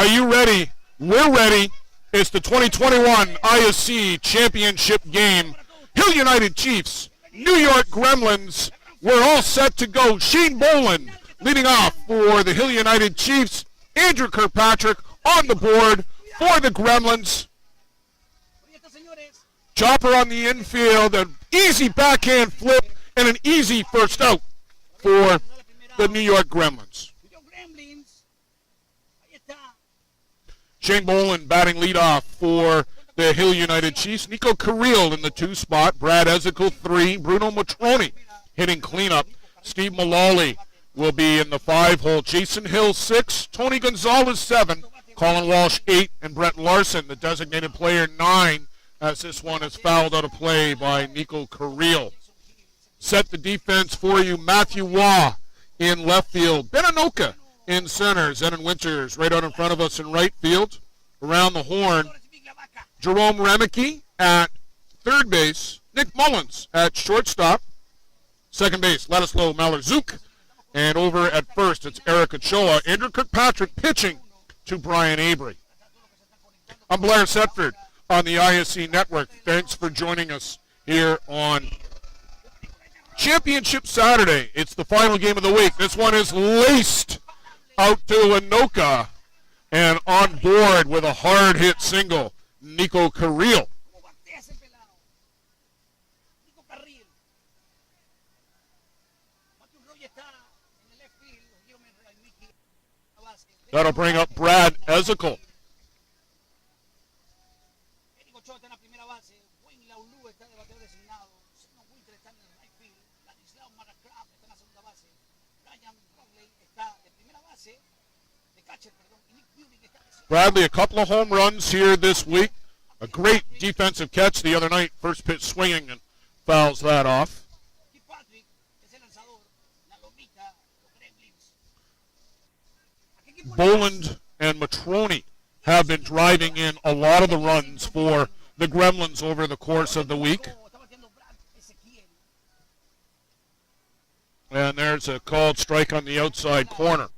Are you ready? We're ready. It's the 2021 ISC Championship game. Hill United Chiefs, New York Gremlins. We're all set to go. Shane Boland leading off for the Hill United Chiefs. Andrew Kirkpatrick on the board for the Gremlins. Chopper on the infield, an easy backhand flip, and an easy first out for the New York Gremlins. Shane Boland batting leadoff for the Hill United Chiefs. Nico Carril in the 2 spot. Brad Ezekiel 3. Bruno Matroni hitting cleanup. Steve Mullally will be in the 5 hole. Jason Hill 6. Tony Gonzalez 7. Colin Walsh 8. And Brett Larson, the designated player 9, as this one is fouled out of play by Nico Carril. Set the defense for you. Matthew Waugh in left field. Ben Anoka in center. Zenon Winters right out in front of us in right field. Around the horn, Jerome Remeke at third base. Nick Mullins at shortstop. Second base, Ladislau Malazuk. And over at first, it's Eric Ochoa. Andrew Kirkpatrick pitching to Brian Avery. I'm Blair Setford on the ISC Network. Thanks for joining us here on Championship Saturday. It's the final game of the week. This one is laced out to Anoka, and on board with a hard hit single, Nico Carril. That'll bring up Brad Ezekiel. Bradley, a couple of home runs here this week. A great defensive catch the other night. First pitch swinging and fouls that off. Boland and Matroni have been driving in a lot of the runs for the Gremlins over the course of the week. And there's a called strike on the outside corner.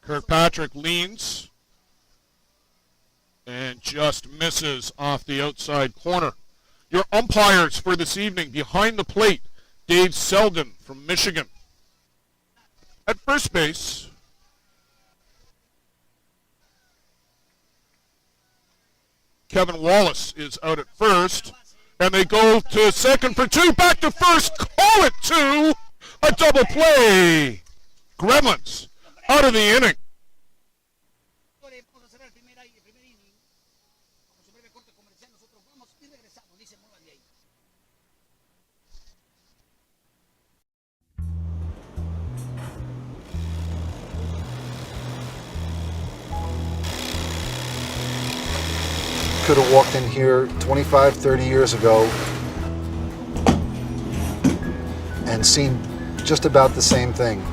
Kirkpatrick leans and just misses off the outside corner. Your umpires for this evening, behind the plate, Dave Selden from Michigan. At first base, Kevin Wallace is out at first, and they go to second for 2, back to first, call it 2, a double play. Gremlins out of the inning. Could have walked in here 25, 30 years ago and seen just about the same thing.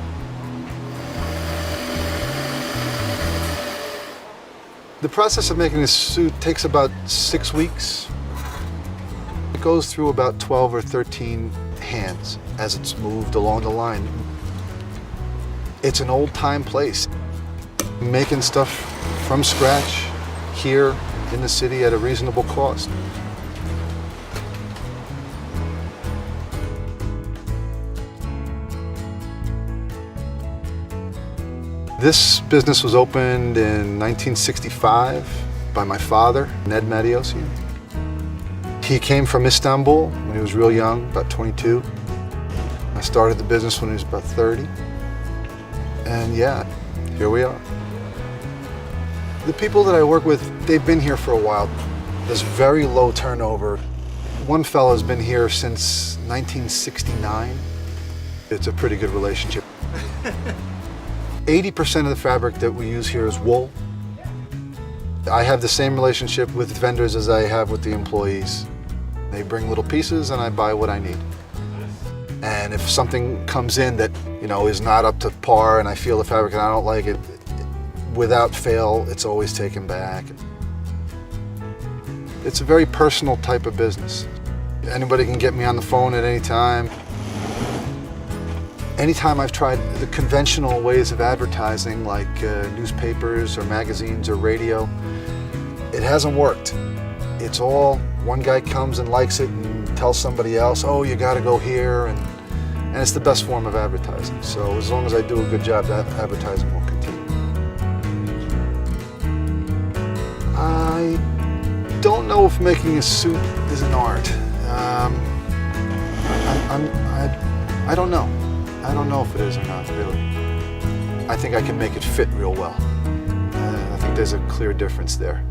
The process of making a suit takes about 6 weeks. It goes through about 12 or 13 hands as it's moved along the line. It's an old-time place. Making stuff from scratch here in the city at a reasonable cost. This business was opened in 1965 by my father, Ned Meadows. He came from Istanbul when he was real young, about 22. I started the business when he was about 30. And yeah, here we are. The people that I work with, they've been here for a while. There's very low turnover. One fellow's been here since 1969. It's a pretty good relationship. 80% of the fabric that we use here is wool. I have the same relationship with vendors as I have with the employees. They bring little pieces and I buy what I need. And if something comes in that, is not up to par and I feel the fabric and I don't like it, without fail, it's always taken back. It's a very personal type of business. Anybody can get me on the phone at any time. Anytime I've tried the conventional ways of advertising, like newspapers or magazines or radio, it hasn't worked. It's all one guy comes and likes it and tells somebody else, oh, you got to go here, and it's the best form of advertising. So as long as I do a good job, that advertising will continue. I don't know if making a suit is an art. I don't know. I don't know if it is or not, really. I think I can make it fit real well. I think there's a clear difference there.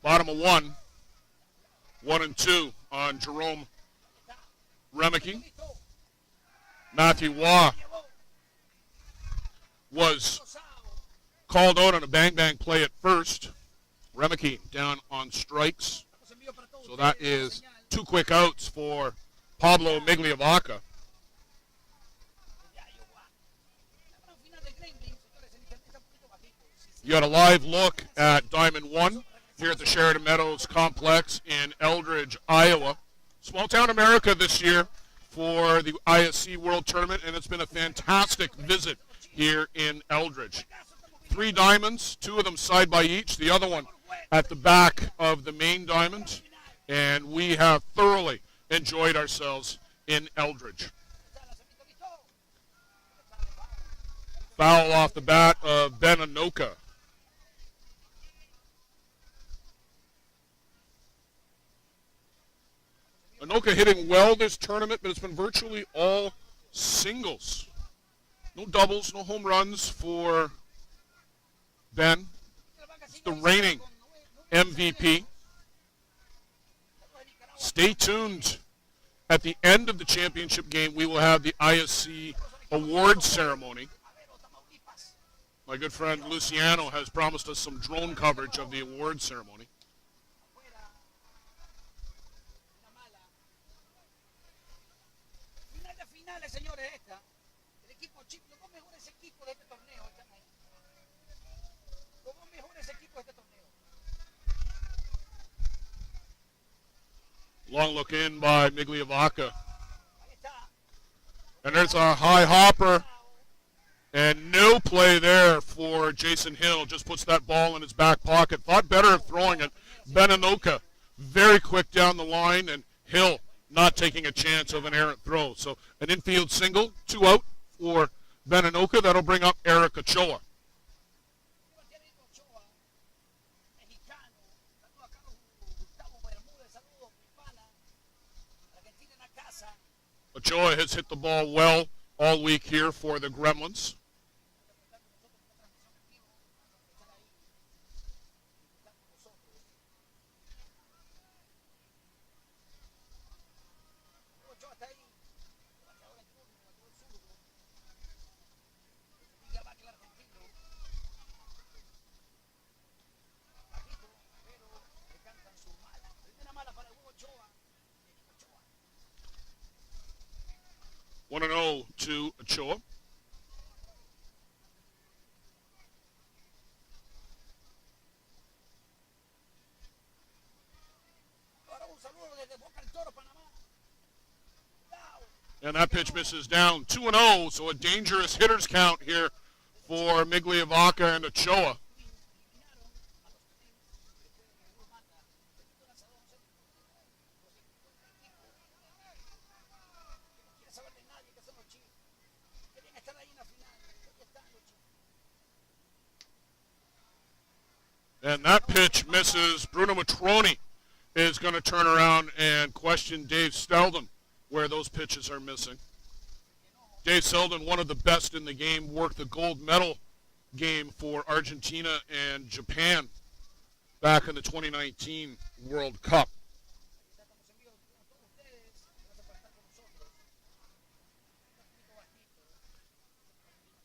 Bottom of 1. 1 and 2 on Jerome Remeke. Matthew Waugh was called out on a bang-bang play at first. Remeke down on strikes. So that is 2 quick outs for Pablo Migliavaca. You got a live look at Diamond 1 here at the Sheridan Meadows complex in Eldridge, Iowa. Small town America this year for the ISC World Tournament, and it's been a fantastic visit here in Eldridge. 3 diamonds, 2 of them side by each, the other one at the back of the main diamond, and we have thoroughly enjoyed ourselves in Eldridge. Foul off the bat of Ben Anoka. Anoka hitting well this tournament, but it's been virtually all singles. No doubles, no home runs for Ben. It's the reigning MVP. Stay tuned. At the end of the championship game, we will have the ISC award ceremony. My good friend Luciano has promised us some drone coverage of the award ceremony. Long look in by Migliavaca. And there's a high hopper. And no play there for Jason Hill. Just puts that ball in his back pocket. Thought better of throwing it. Ben Anoka very quick down the line, and Hill not taking a chance of an errant throw. So an infield single, 2 out for Ben Anoka. That'll bring up Eric Ochoa. Ochoa has hit the ball well all week here for the Gremlins. One and 0 to Ochoa. And that pitch misses down 2-0, so a dangerous hitters count here for Migliavaca and Ochoa. And that pitch misses. Bruno Matroni is going to turn around and question Dave Steldon where those pitches are missing. Dave Steldon, one of the best in the game, worked the gold medal game for Argentina and Japan back in the 2019 World Cup.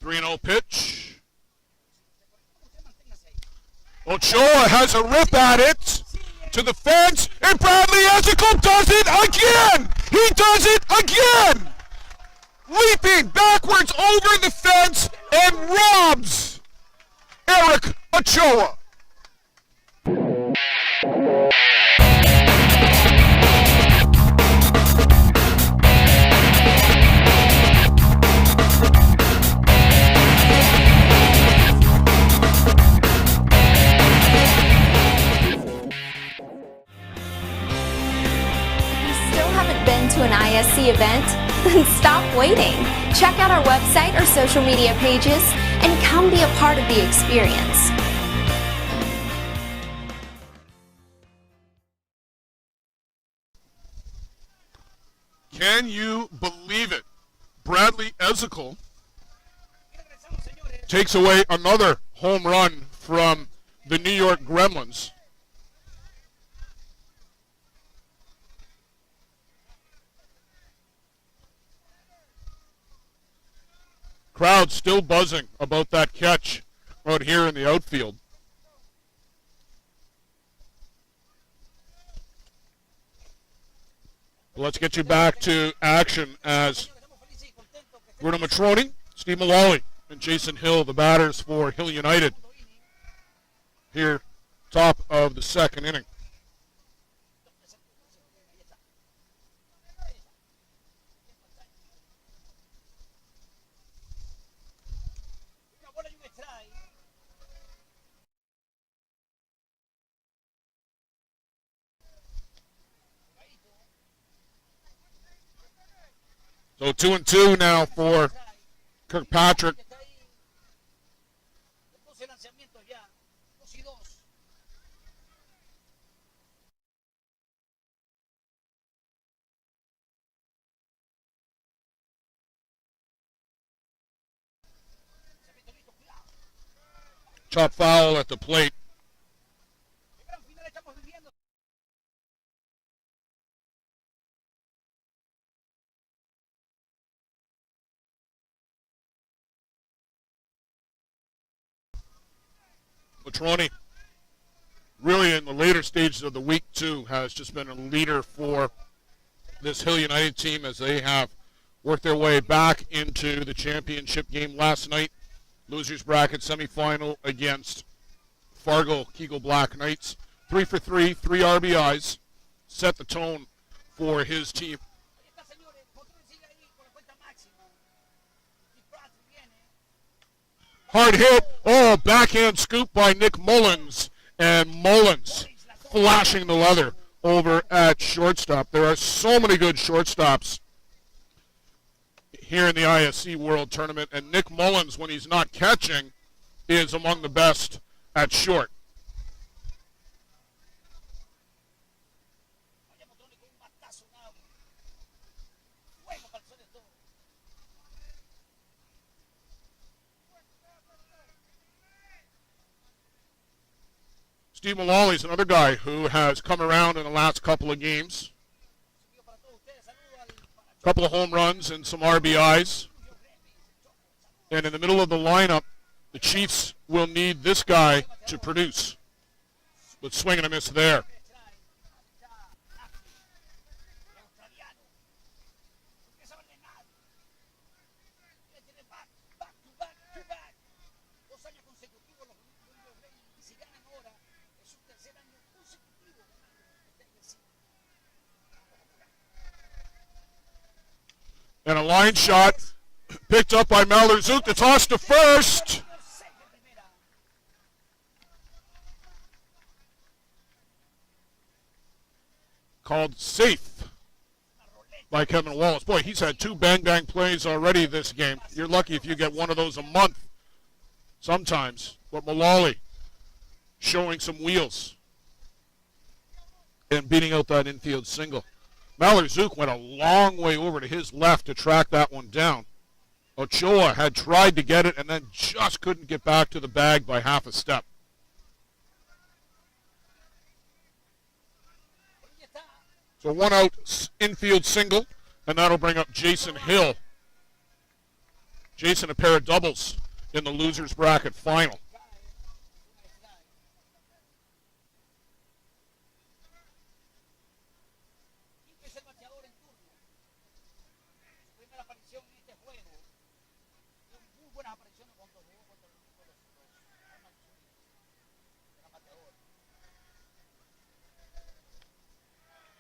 3-0 pitch. Ochoa has a rip at it to the fence, and Bradley Ezekiel does it again! He does it again! Leaping backwards over the fence and robs Eric Ochoa. To an ISC event? Then stop waiting. Check out our website or social media pages and come be a part of the experience. Can you believe it? Bradley Ezekiel takes away another home run from the New York Gremlins. Crowd still buzzing about that catch out here in the outfield. Let's get you back to action as Bruno Matroni, Steve Mullally, and Jason Hill, the batters for Hill United. Here, top of the second inning. So 2-2 now for Kirkpatrick. Chop foul at the plate. Matroni, really in the later stages of the week, too, has just been a leader for this Hill United team as they have worked their way back into the championship game last night. Losers bracket semifinal against Fargo Kegel Black Knights. 3 for 3, 3 RBIs, set the tone for his team. Hard hit. Oh, backhand scoop by Nick Mullins. And Mullins flashing the leather over at shortstop. There are so many good shortstops here in the ISC World Tournament. And Nick Mullins, when he's not catching, is among the best at short. Steve Mullally is another guy who has come around in the last couple of games. A couple of home runs and some RBIs. And in the middle of the lineup, the Chiefs will need this guy to produce. But swing and a miss there. And a line shot picked up by Malherzuk. The toss to first. Called safe by Kevin Wallace. Boy, he's had 2 bang-bang plays already this game. You're lucky if you get one of those a month sometimes. But Mullally showing some wheels and beating out that infield single. Malherzuk went a long way over to his left to track that one down. Ochoa had tried to get it and then just couldn't get back to the bag by half a step. So 1 out infield single, and that'll bring up Jason Hill. Jason, a pair of doubles in the losers bracket final.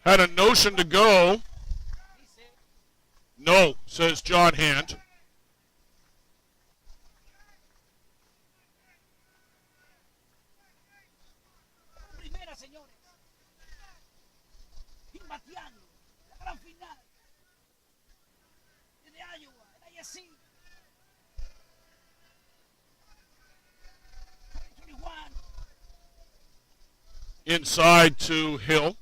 Had a notion to go. No, says John Hand. Inside to Hill.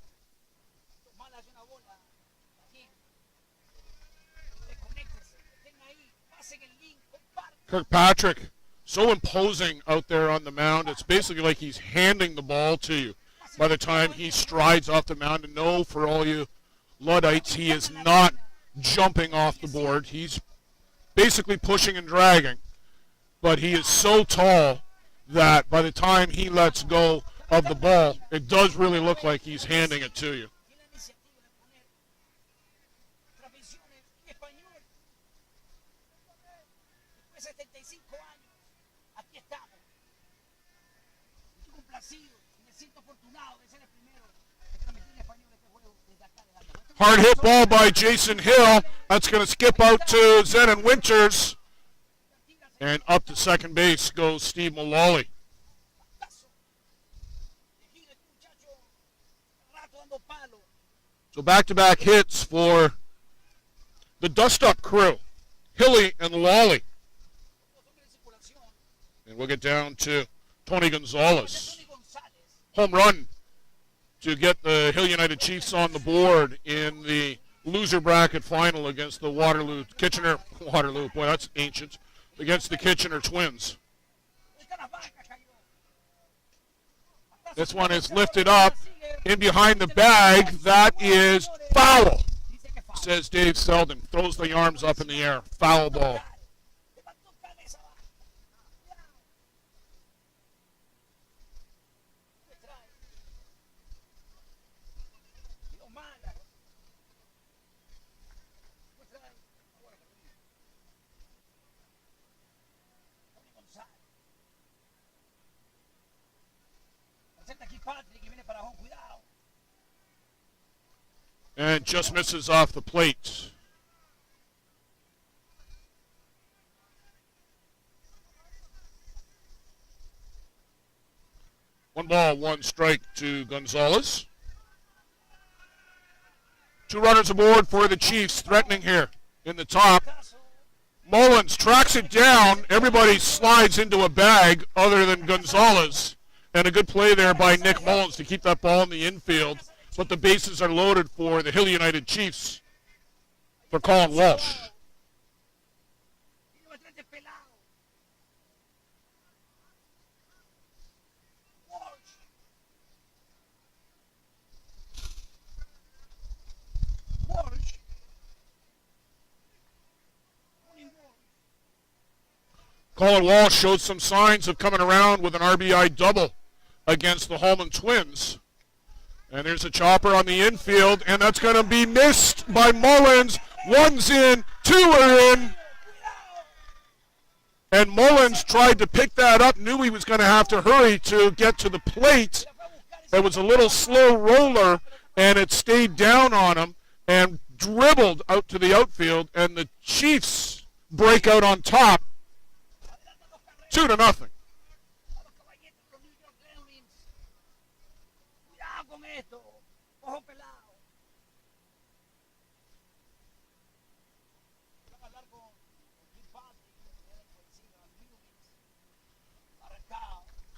Kirkpatrick, so imposing out there on the mound. It's basically like he's handing the ball to you by the time he strides off the mound. And no, for all you Luddites, he is not jumping off the board. He's basically pushing and dragging. But he is so tall that by the time he lets go of the ball, it does really look like he's handing it to you. Hard hit ball by Jason Hill. That's going to skip out to Zenon Winters. And up to second base goes Steve Mullally. So back-to-back hits for the dust-up crew, Hilly and Lawley. And we'll get down to Tony Gonzalez. Home run to get the Hill United Chiefs on the board in the loser bracket final against the Waterloo, boy, that's ancient, against the Kitchener Twins. This one is lifted up in behind the bag. That is foul, says Dave Selden. Throws the arms up in the air. Foul ball. And just misses off the plate. One ball, one strike to Gonzalez. Two runners aboard for the Chiefs, threatening here in the top. Mullins tracks it down. Everybody slides into a bag other than Gonzalez. And a good play there by Nick Mullins to keep that ball in the infield. But the bases are loaded for the Hill United Chiefs for Colin Walsh. Colin Walsh showed some signs of coming around with an RBI double against the Holman Twins. And there's a chopper on the infield, and that's going to be missed by Mullins. One's in, two are in. And Mullins tried to pick that up, knew he was going to have to hurry to get to the plate. It was a little slow roller, and it stayed down on him and dribbled out to the outfield, and the Chiefs break out on top, 2-0.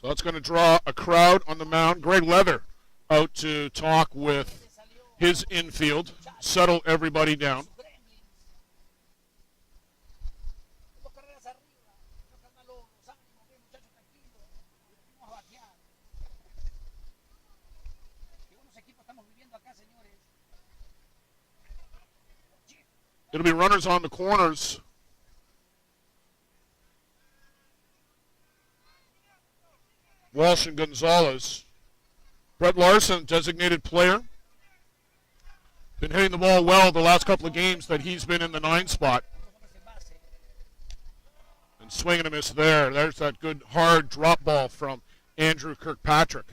So that's going to draw a crowd on the mound. Greg Leather out to talk with his infield, settle everybody down. It'll be runners on the corners. Walsh and Gonzalez. Brett Larson, designated player. Been hitting the ball well the last couple of games that he's been in the 9 spot. And swing and a miss there. There's that good hard drop ball from Andrew Kirkpatrick.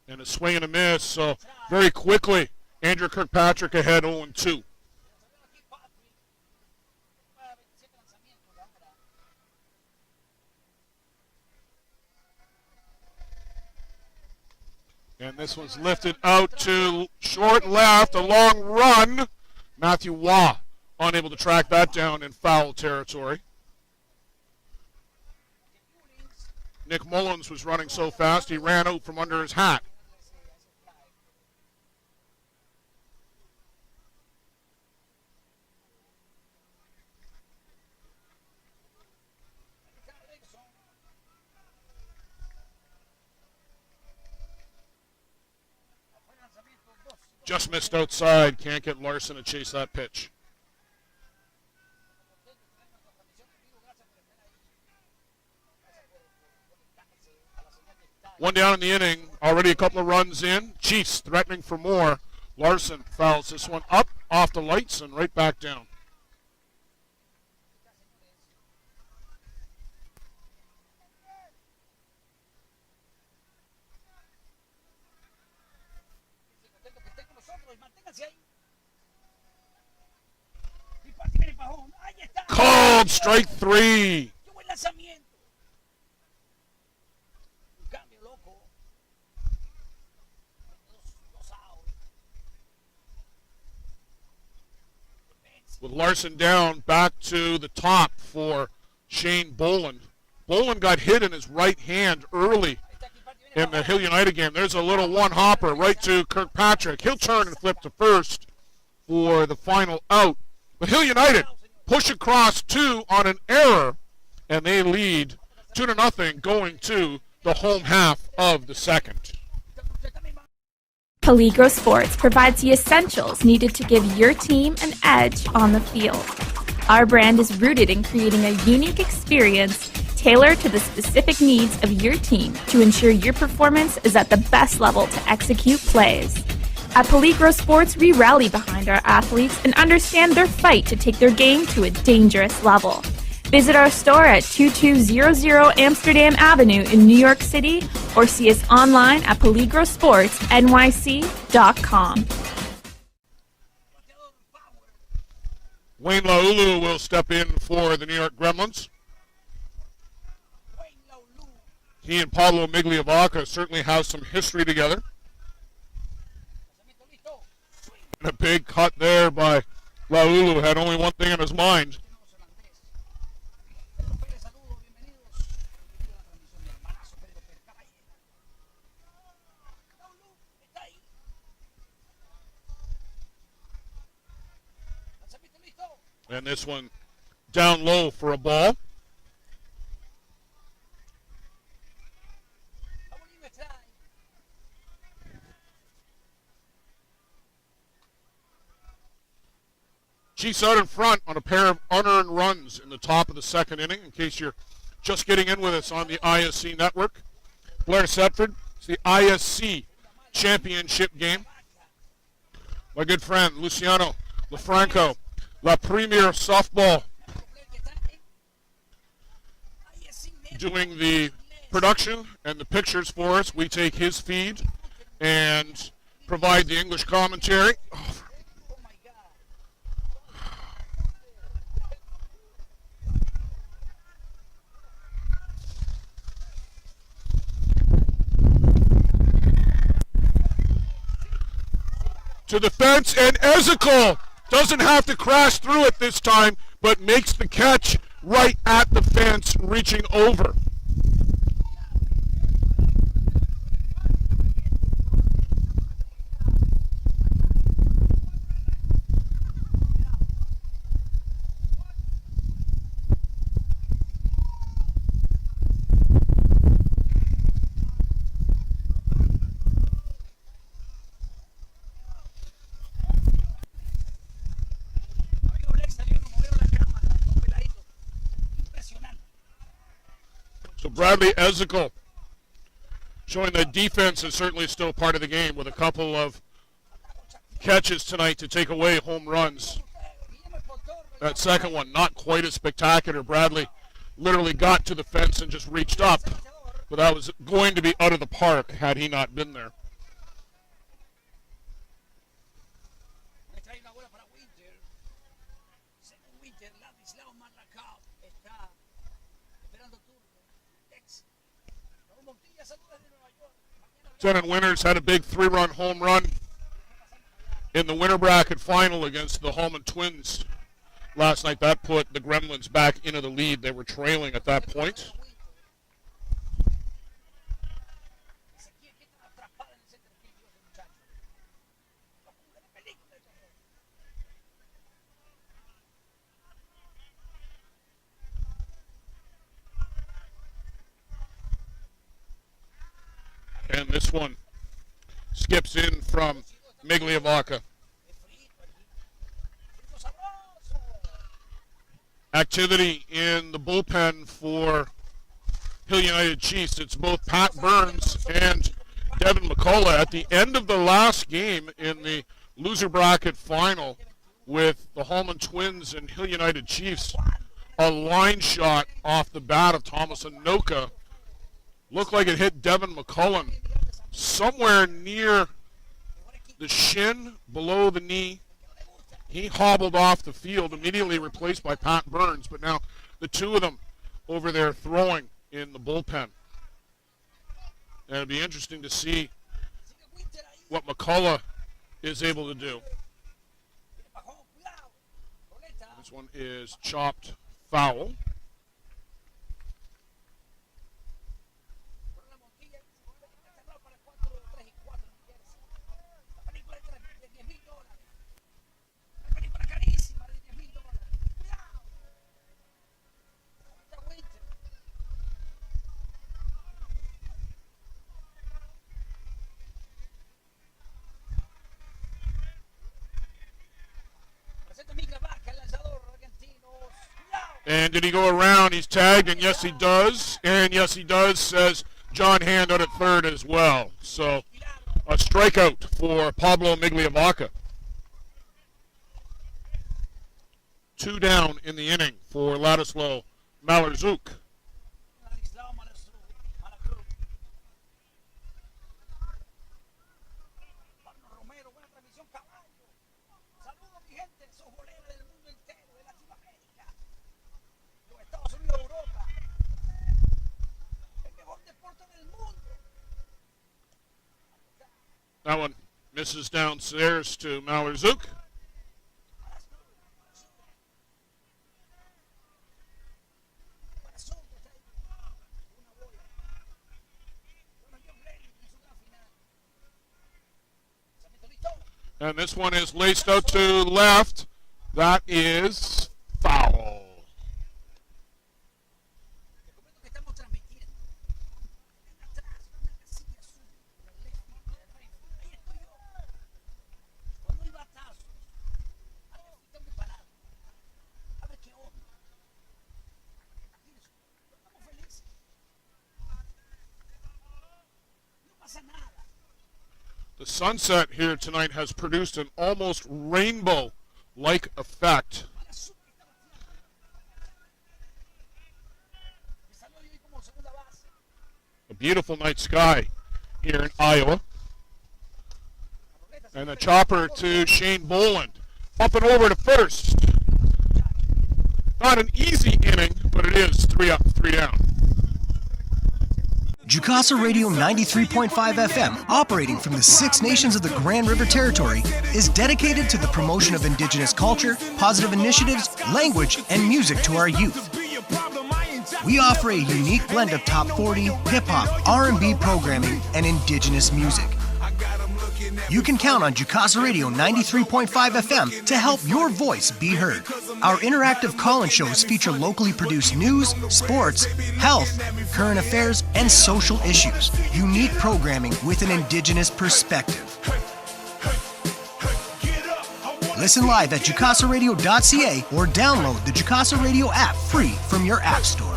And a swing and a miss. So very quickly, Andrew Kirkpatrick ahead 0-2. And this one's lifted out to short left, a long run. Matthew Waugh unable to track that down in foul territory. Nick Mullins was running so fast he ran out from under his hat. Just missed outside. Can't get Larson to chase that pitch. One down in the inning. Already a couple of runs in. Chiefs threatening for more. Larson fouls this one up off the lights and right back down. Called strike 3. With Larson down, back to the top for Shane Boland. Boland got hit in his right hand early in the Hill United game. There's a little one-hopper right to Kirkpatrick. He'll turn and flip to first for the final out. But Hill United push across 2 on an error, and they lead 2-0 going to the home half of the second. Peligro Sports provides the essentials needed to give your team an edge on the field. Our brand is rooted in creating a unique experience tailored to the specific needs of your team to ensure your performance is at the best level to execute plays. At Peligro Sports, we rally behind our athletes and understand their fight to take their game to a dangerous level. Visit our store at 2200 Amsterdam Avenue in New York City or see us online at peligrosportsnyc.com. Wayne Laulu will step in for the New York Gremlins. He and Pablo Migliavaca certainly have some history together. And a big cut there by Laulu, had only one thing on his mind. And this one down low for a ball. Chiefs out in front on a pair of unearned runs in the top of the second inning, in case you're just getting in with us on the ISC network. Blair Setford, it's the ISC championship game. My good friend Luciano LaFranco, La Premier Softball, doing the production and the pictures for us. We take his feed and provide the English commentary. To the fence, and Ezekiel doesn't have to crash through it this time, but makes the catch right at the fence, reaching over. So Bradley Ezekiel showing that defense is certainly still part of the game, with a couple of catches tonight to take away home runs. That second one, not quite as spectacular. Bradley literally got to the fence and just reached up, but that was going to be out of the park had he not been there. Denon Winters had a big 3-run home run in the winter bracket final against the Hallman Twins last night. That put the Gremlins back into the lead. They were trailing at that point. And this one skips in from Migliavacca. Activity in the bullpen for Hill United Chiefs. It's both Pat Burns and Devin McCullough. At the end of the last game in the loser bracket final with the Hallman Twins and Hill United Chiefs, a line shot off the bat of Thomas Anoka looked like it hit Devin McCullough somewhere near the shin, below the knee. He hobbled off the field, immediately replaced by Pat Burns, but now the two of them over there throwing in the bullpen. And it'll be interesting to see what McCullough is able to do. This one is chopped foul. And did he go around? He's tagged, and yes, he does. And yes, he does, says John Hand out at third as well. So a strikeout for Pablo Migliavacca. 2 down in the inning for Ladislav Malarczuk. That one misses downstairs to Malarczuk. And this one is laced out to left. That is foul. The sunset here tonight has produced an almost rainbow-like effect. A beautiful night sky here in Iowa. And the chopper to Shane Boland. Up and over to first. Not an easy inning, but it is 3 up, 3 down. Jukasa Radio 93.5 FM, operating from the 6 nations of the Grand River Territory, is dedicated to the promotion of Indigenous culture, positive initiatives, language, and music to our youth. We offer a unique blend of top 40, hip-hop, R&B programming, and Indigenous music. You can count on Jukasa Radio 93.5 FM to help your voice be heard. Our interactive call-in shows feature locally produced news, sports, health, current affairs, and social issues. Unique programming with an Indigenous perspective. Listen live at jukasaradio.ca or download the Jukasa Radio app free from your app store.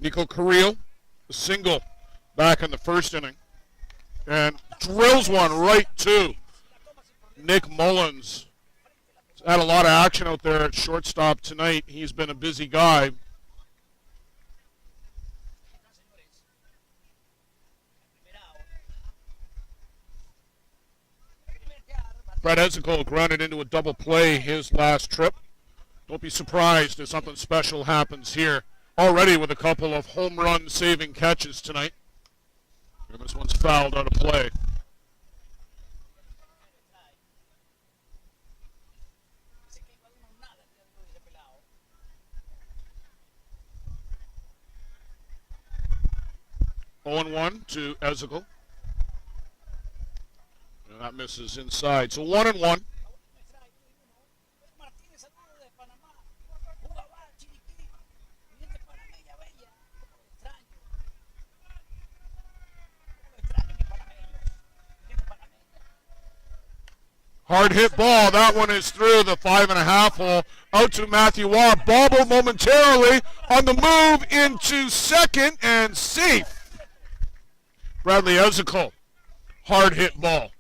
Nico Carrillo, a single back in the first inning. and drills one right to Nick Mullins. He's had a lot of action out there at shortstop tonight. He's been a busy guy. Brad Ezekiel grounded into a double play his last trip. Don't be surprised if something special happens here. Already with a couple of home run saving catches tonight. And this one's fouled out of play. Oh, 1 to Ezekiel. And that misses inside. So 1-1. Hard hit ball. That one is through the 5.5 hole. Out to Matthew Waugh. Bobble momentarily on the move into second and safe. Bradley Ezekiel. Hard hit ball.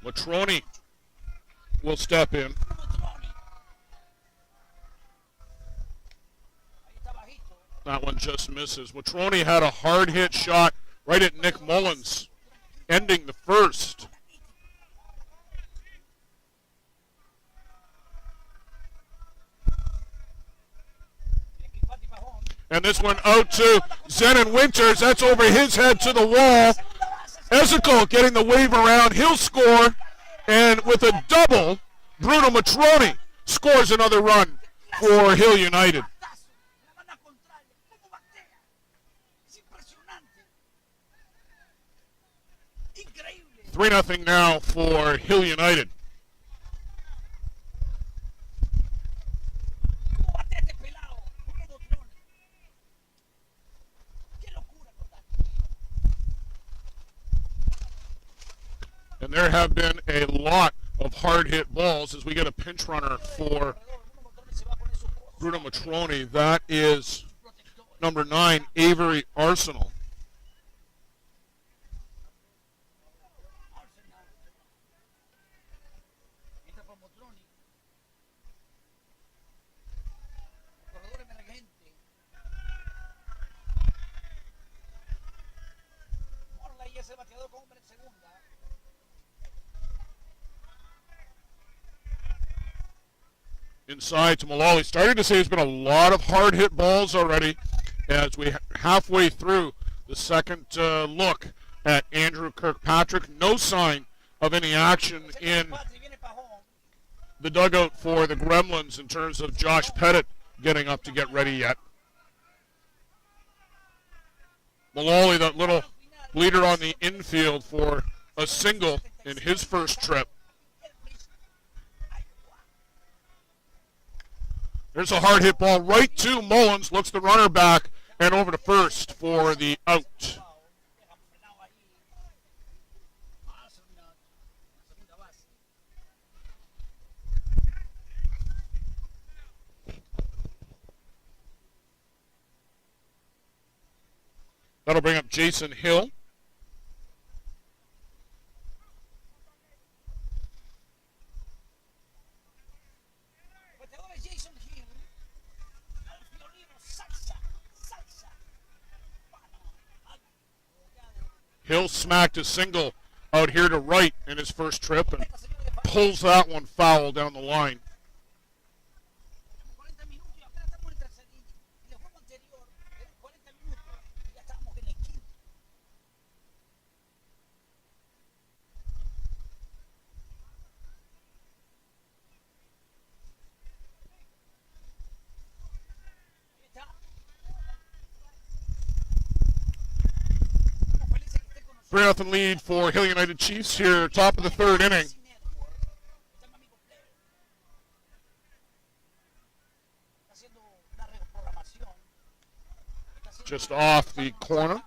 Matroni will step in. That one just misses. Matroni had a hard hit shot right at Nick Mullins, ending the first. And this one out to Zenon Winters. That's over his head to the wall. Ezekiel getting the wave around. He'll score. And with a double, Bruno Matroni scores another run for Hill United. 3-0 now for Hill United. And there have been a lot of hard hit balls as we get a pinch runner for Bruno Matroni. That is number 9, Avery Arsenal. Inside to Malali. Starting to say there's been a lot of hard hit balls already as we halfway through the second look at Andrew Kirkpatrick. No sign of any action in the dugout for the Gremlins in terms of Josh Pettit getting up to get ready yet. Malali, that little leader on the infield for a single in his first trip. There's a hard hit ball right to Mullins. Looks the runner back and over to first for the out. That'll bring up Jason Hill. Hill smacked a single out here to right in his first trip and pulls that one foul down the line. Nothing lead for Hill United Chiefs here, top of the third inning. Just off the corner.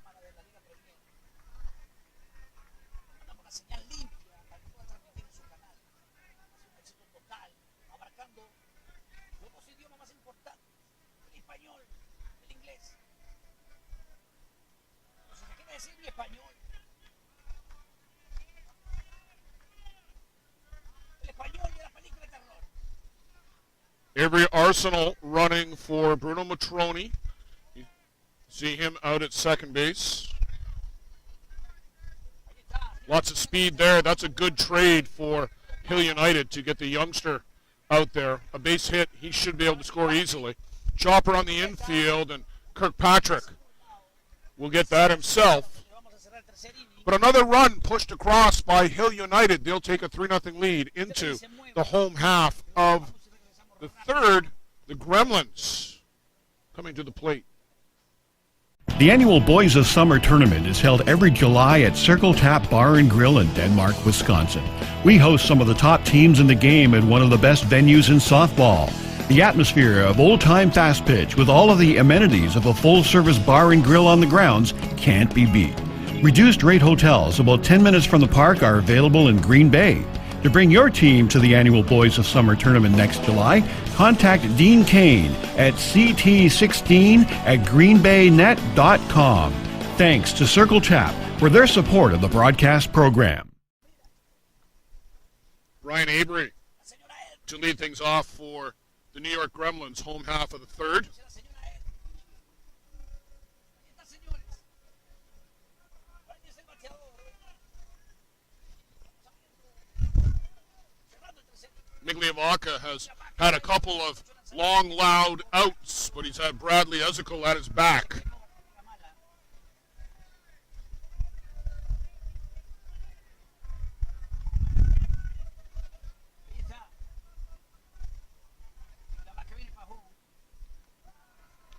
Avery Arsenal running for Bruno Matroni. You see him out at second base. Lots of speed there. That's a good trade for Hill United to get the youngster out there. A base hit, he should be able to score easily. Chopper on the infield, and Kirkpatrick will get that himself. But another run pushed across by Hill United. They'll take a 3-0 lead into the home half of the third. The Gremlins coming to the plate. The annual Boys of Summer tournament is held every July at Circle Tap Bar and Grill in Denmark, Wisconsin. We host some of the top teams in the game at one of the best venues in softball. The atmosphere of old-time Fastpitch with all of the amenities of a full-service bar and grill on the grounds can't be beat. Reduced rate hotels about 10 minutes from the park are available in Green Bay. To bring your team to the annual Boys of Summer tournament next July, contact Dean Kane at ct16@greenbaynet.com. Thanks to Circle Tap for their support of the broadcast program. Brian Avery to lead things off for the New York Gremlins, home half of the third. Migliavacca has had a couple of long, loud outs, but he's had Bradley Ezekiel at his back.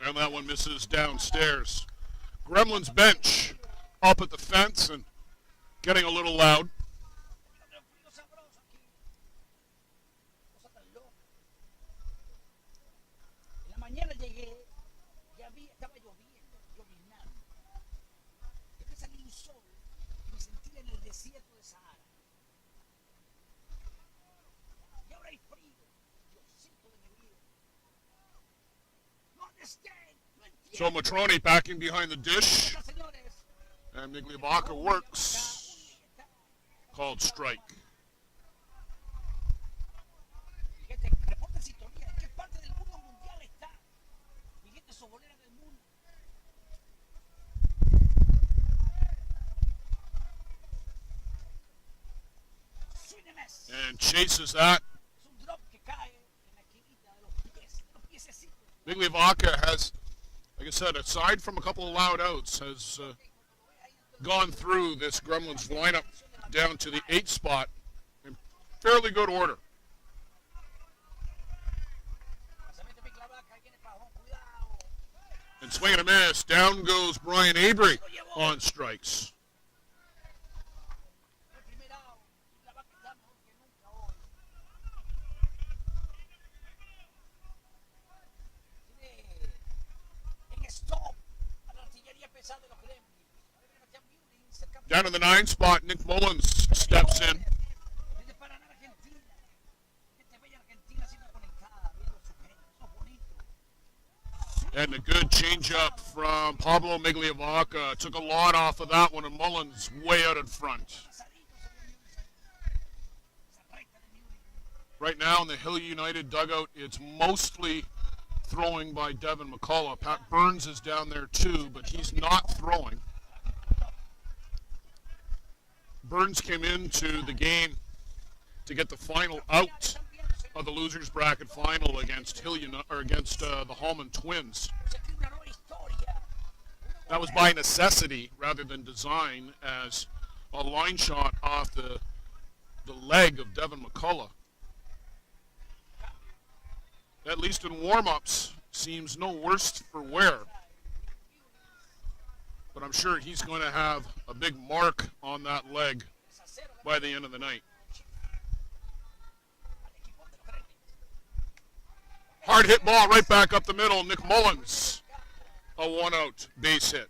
And that one misses downstairs. Gremlins bench up at the fence and getting a little loud. So Matroni backing behind the dish, and Migliavacca works. Called strike. And chases that. Migliavacca has, like I said, aside from a couple of loud outs, has gone through this Gremlins lineup down to the 8th spot in fairly good order. And swing and a miss. Down goes Brian Avery on strikes. Down to the 9 spot, Nick Mullins steps in. And a good changeup from Pablo Migliavacca. Took a lot off of that one, and Mullins way out in front. Right now in the Hill United dugout, it's mostly throwing by Devin McCullough. Pat Burns is down there too, but he's not throwing. Burns came into the game to get the final out of the losers bracket final against the Hallman Twins. That was by necessity rather than design, as a line shot off the leg of Devin McCullough. At least in warm-ups, seems no worse for wear. But I'm sure he's going to have a big mark on that leg by the end of the night. Hard hit ball right back up the middle. Nick Mullins, a 1-out base hit.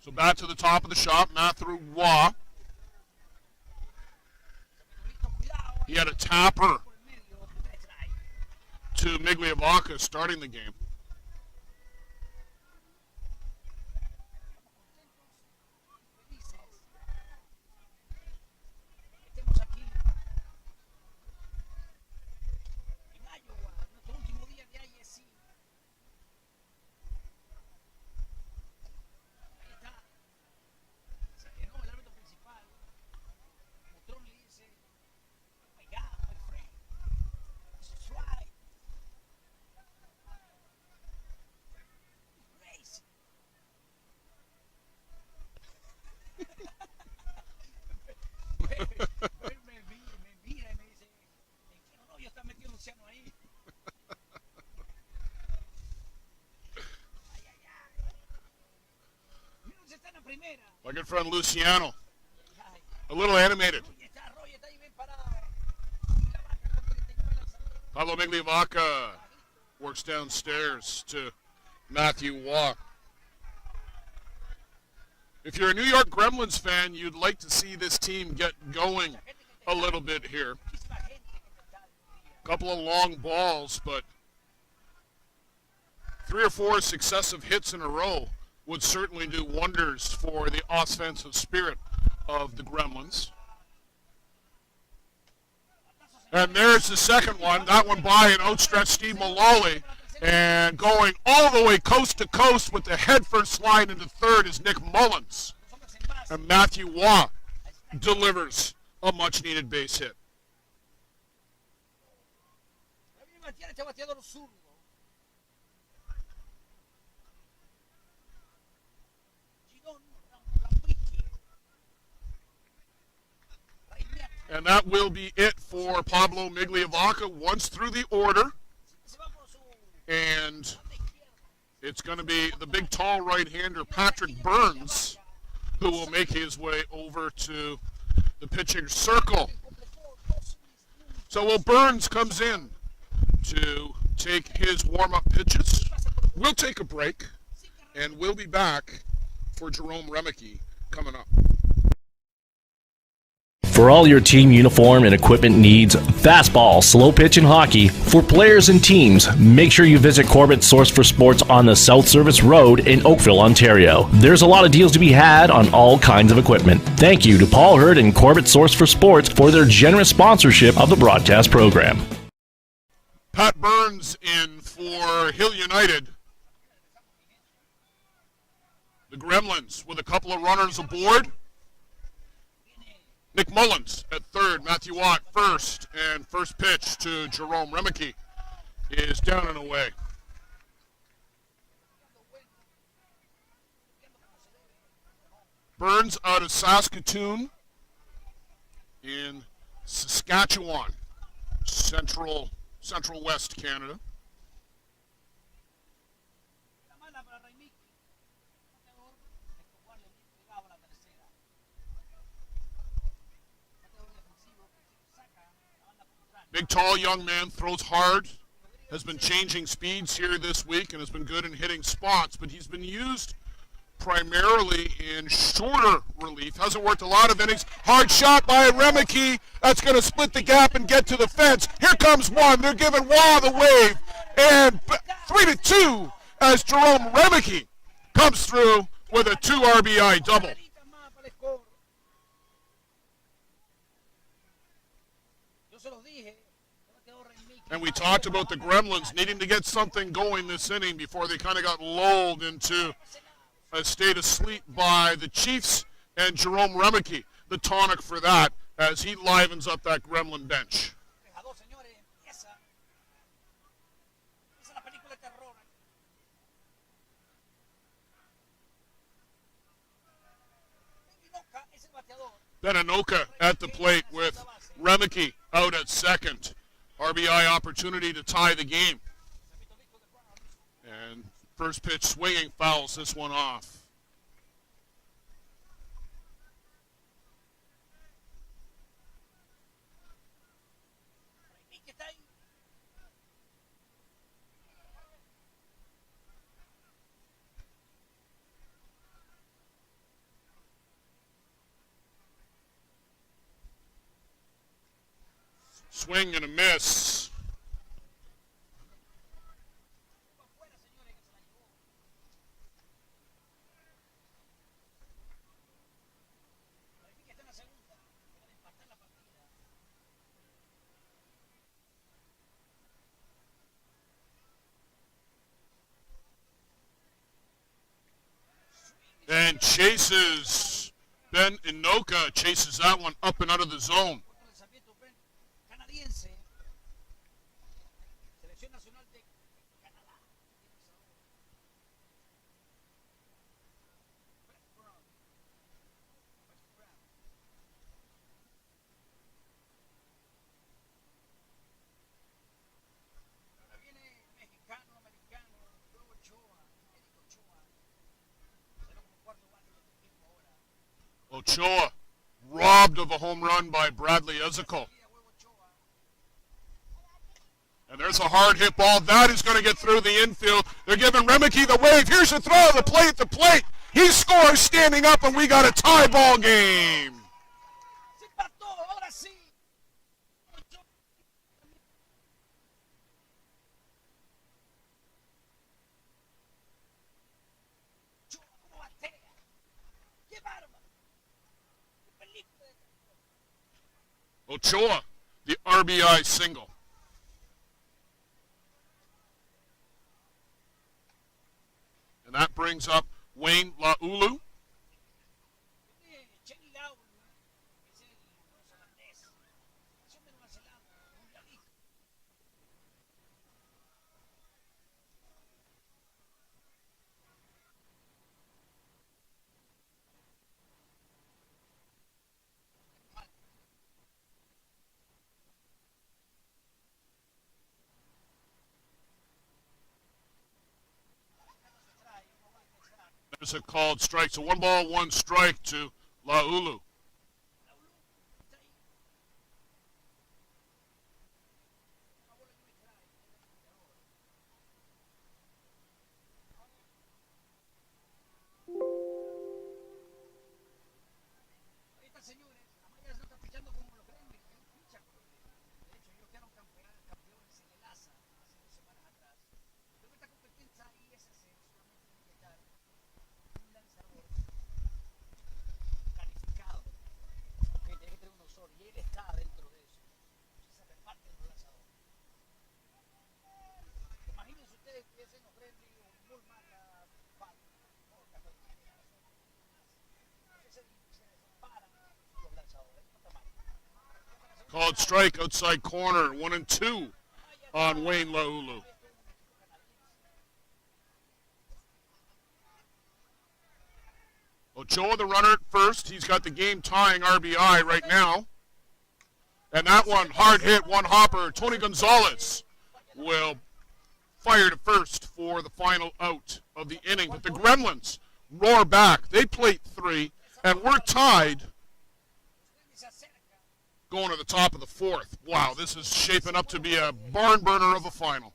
So back to the top of the shop, Matthew Waugh. He had a tapper to Migliavacca starting the game. My good friend Luciano, a little animated. Pablo Migliavacca works downstairs to Matthew Waugh. If you're a New York Gremlins fan, you'd like to see this team get going a little bit here. A couple of long balls, but 3 or 4 successive hits in a row would certainly do wonders for the offensive spirit of the Gremlins. And there's the second one. That one by an outstretched Steve Mullally. And going all the way coast to coast with the head first slide into third is Nick Mullins. And Matthew Waugh delivers a much-needed base hit. And that will be it for Pablo Migliavacca once through the order. And it's going to be the big, tall right-hander, Patrick Burns, who will make his way over to the pitching circle. So Will Burns comes in to take his warm-up pitches. We'll take a break, and we'll be back for Jerome Remeke coming up. For all your team uniform and equipment needs, fastball, slow pitch, and hockey, for players and teams, make sure you visit Corbett's Source for Sports on the South Service Road in Oakville, Ontario. There's a lot of deals to be had on all kinds of equipment. Thank you to Paul Hurd and Corbett's Source for Sports for their generous sponsorship of the broadcast program. Pat Burns in for Hill United. The Gremlins with a couple of runners aboard. Nick Mullins at third, Matthew Waugh first, and first pitch to Jerome Remeke is down and away. Burns out of Saskatoon in Saskatchewan, central west Canada. Big, tall young man, throws hard, has been changing speeds here this week and has been good in hitting spots, but he's been used primarily in shorter relief. Hasn't worked a lot of innings. Hard shot by Remeke. That's going to split the gap and get to the fence. Here comes one. They're giving Waugh the wave. And 3-2 as Jerome Remeke comes through with a 2 RBI double. And we talked about the Gremlins needing to get something going this inning before they kind of got lulled into a state of sleep by the Chiefs and Jerome Remeke, the tonic for that, as he livens up that Gremlin bench. Then Anoka at the plate with Remeke out at second. RBI opportunity to tie the game. And first pitch swinging fouls this one off. Swing and a miss. And chases. Ben Inoka chases that one up and out of the zone. Ochoa robbed of a home run by Bradley Ezekiel. And there's a hard hit ball. That is going to get through the infield. They're giving Remeke the wave. Here's the throw. The play at the plate. He scores standing up, and we got a tie ball game. Ochoa, the RBI single. And that brings up Wayne Laulu. There's a called strike. So 1 ball, 1 strike to Laulu. Called strike outside corner, 1-2 on Wayne Laulu. Ochoa, the runner at first. He's got the game-tying RBI right now. And that one, hard hit, one hopper. Tony Gonzalez will fire to first for the final out of the inning. But the Gremlins roar back. They plate 3, and we're tied going to the top of the 4th. Wow, this is shaping up to be a barn burner of a final.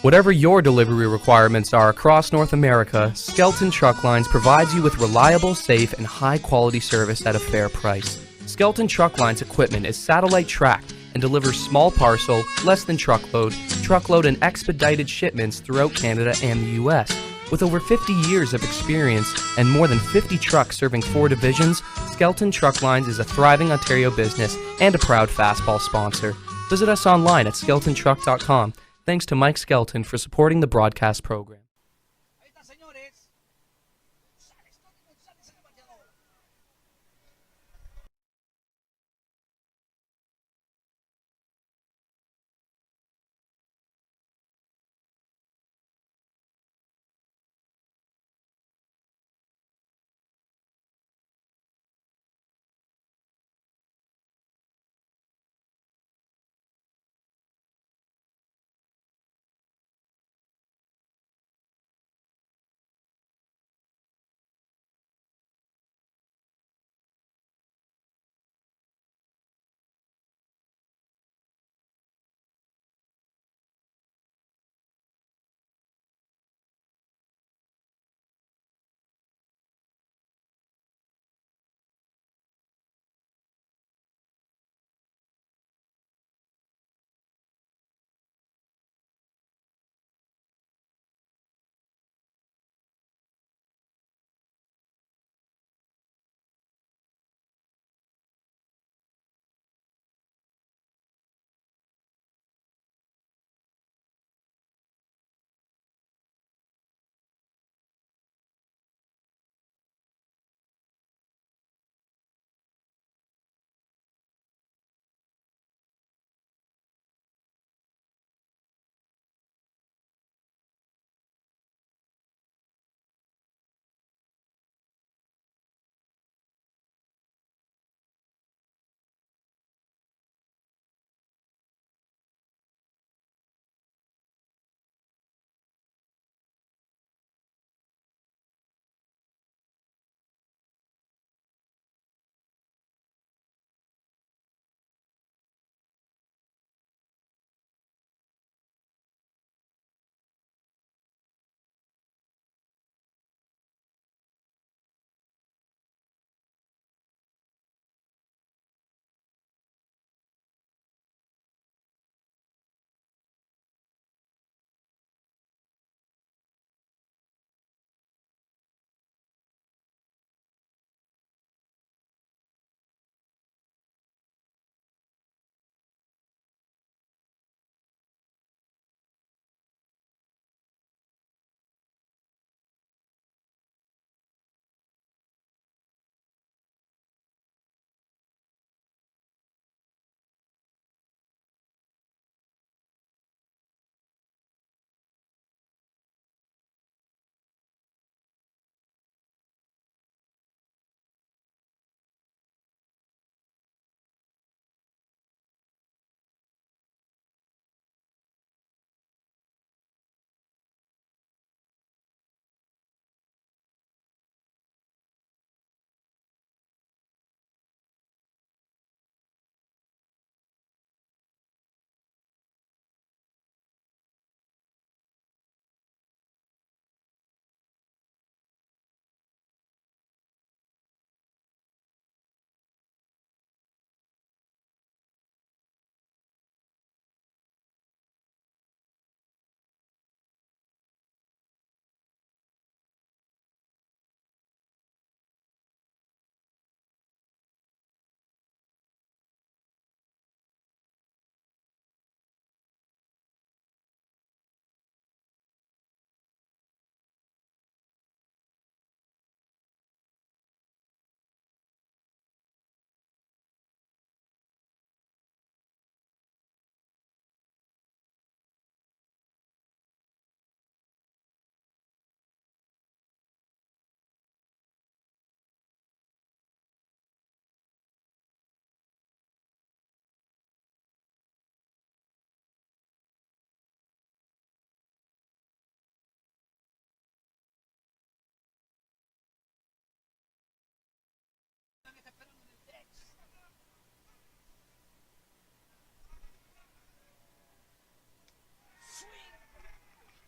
Whatever your delivery requirements are across North America, Skelton Truck Lines provides you with reliable, safe, and high-quality service at a fair price. Skelton Truck Lines equipment is satellite tracked and delivers small parcel, less than truckload, and expedited shipments throughout Canada and the U.S. With over 50 years of experience and more than 50 trucks serving 4 divisions, Skelton Truck Lines is a thriving Ontario business and a proud Fastball sponsor. Visit us online at skeltontruck.com. Thanks to Mike Skelton for supporting the broadcast program.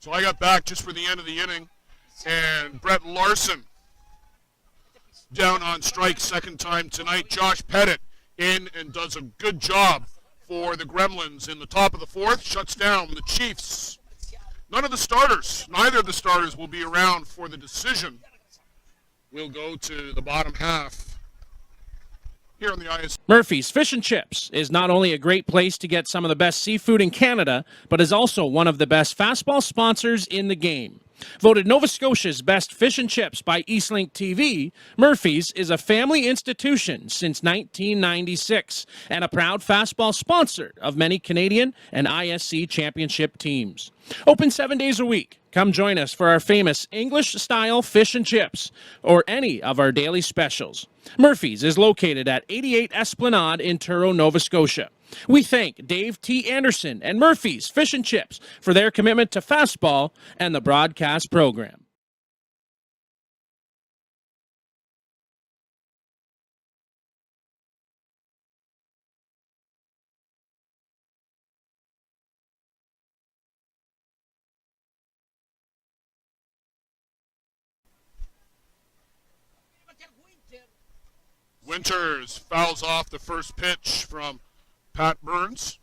So I got back just for the end of the inning, and Brett Larson down on strike second time tonight. Josh Pettit in and does a good job for the Gremlins in the top of the fourth, shuts down the Chiefs. Neither of the starters will be around for the decision. We'll go to the bottom half here on the ISC. Murphy's Fish and Chips is not only a great place to get some of the best seafood in Canada, but is also one of the best fastball sponsors in the game. Voted Nova Scotia's best fish and chips by Eastlink TV, Murphy's is a family institution since 1996 and a proud fastball sponsor of many Canadian and ISC championship teams. Open 7 days a week. Come join us for our famous English-style fish and chips or any of our daily specials. Murphy's is located at 88 Esplanade in Truro, Nova Scotia. We thank Dave T. Anderson and Murphy's Fish and Chips for their commitment to fastball and the broadcast program. Winters fouls off the first pitch from Pat Burns.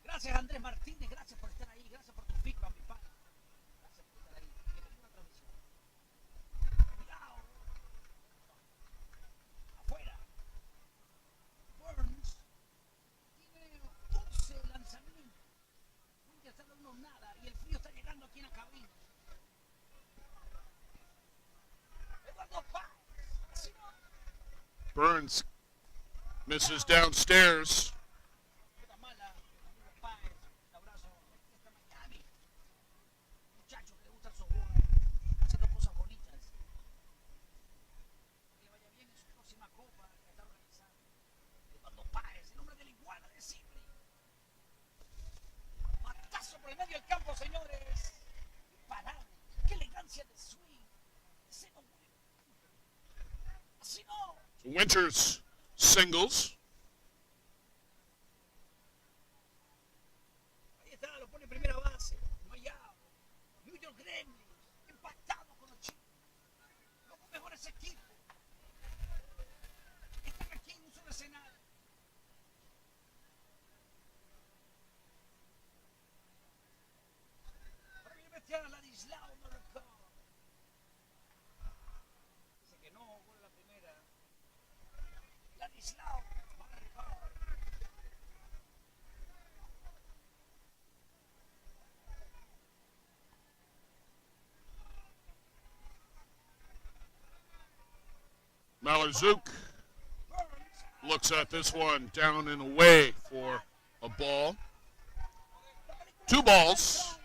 Gracias, Andrés Martínez. Gracias por estar ahí. Gracias por tu feedback, mi padre. Gracias por estar ahí. Bienvenido a la transmisión. Cuidado. Afuera. Burns tiene 11 lanzamientos. Winter está dando nada y el frío está llegando aquí en la cabina. Eduardo Paz. Burns misses downstairs. Winters singles. Ahí está, lo pone en primera base. No hay out. New York Gremlins, empatado con los Chiefs. Los mejores equipos. Están aquí en un solo escenario. Para mí me a Ladislao, no recuerdo. Dice que no, gol la primera. Ladislao, no recuerdo. Malazuk looks at this one down and away for a ball. 2 balls.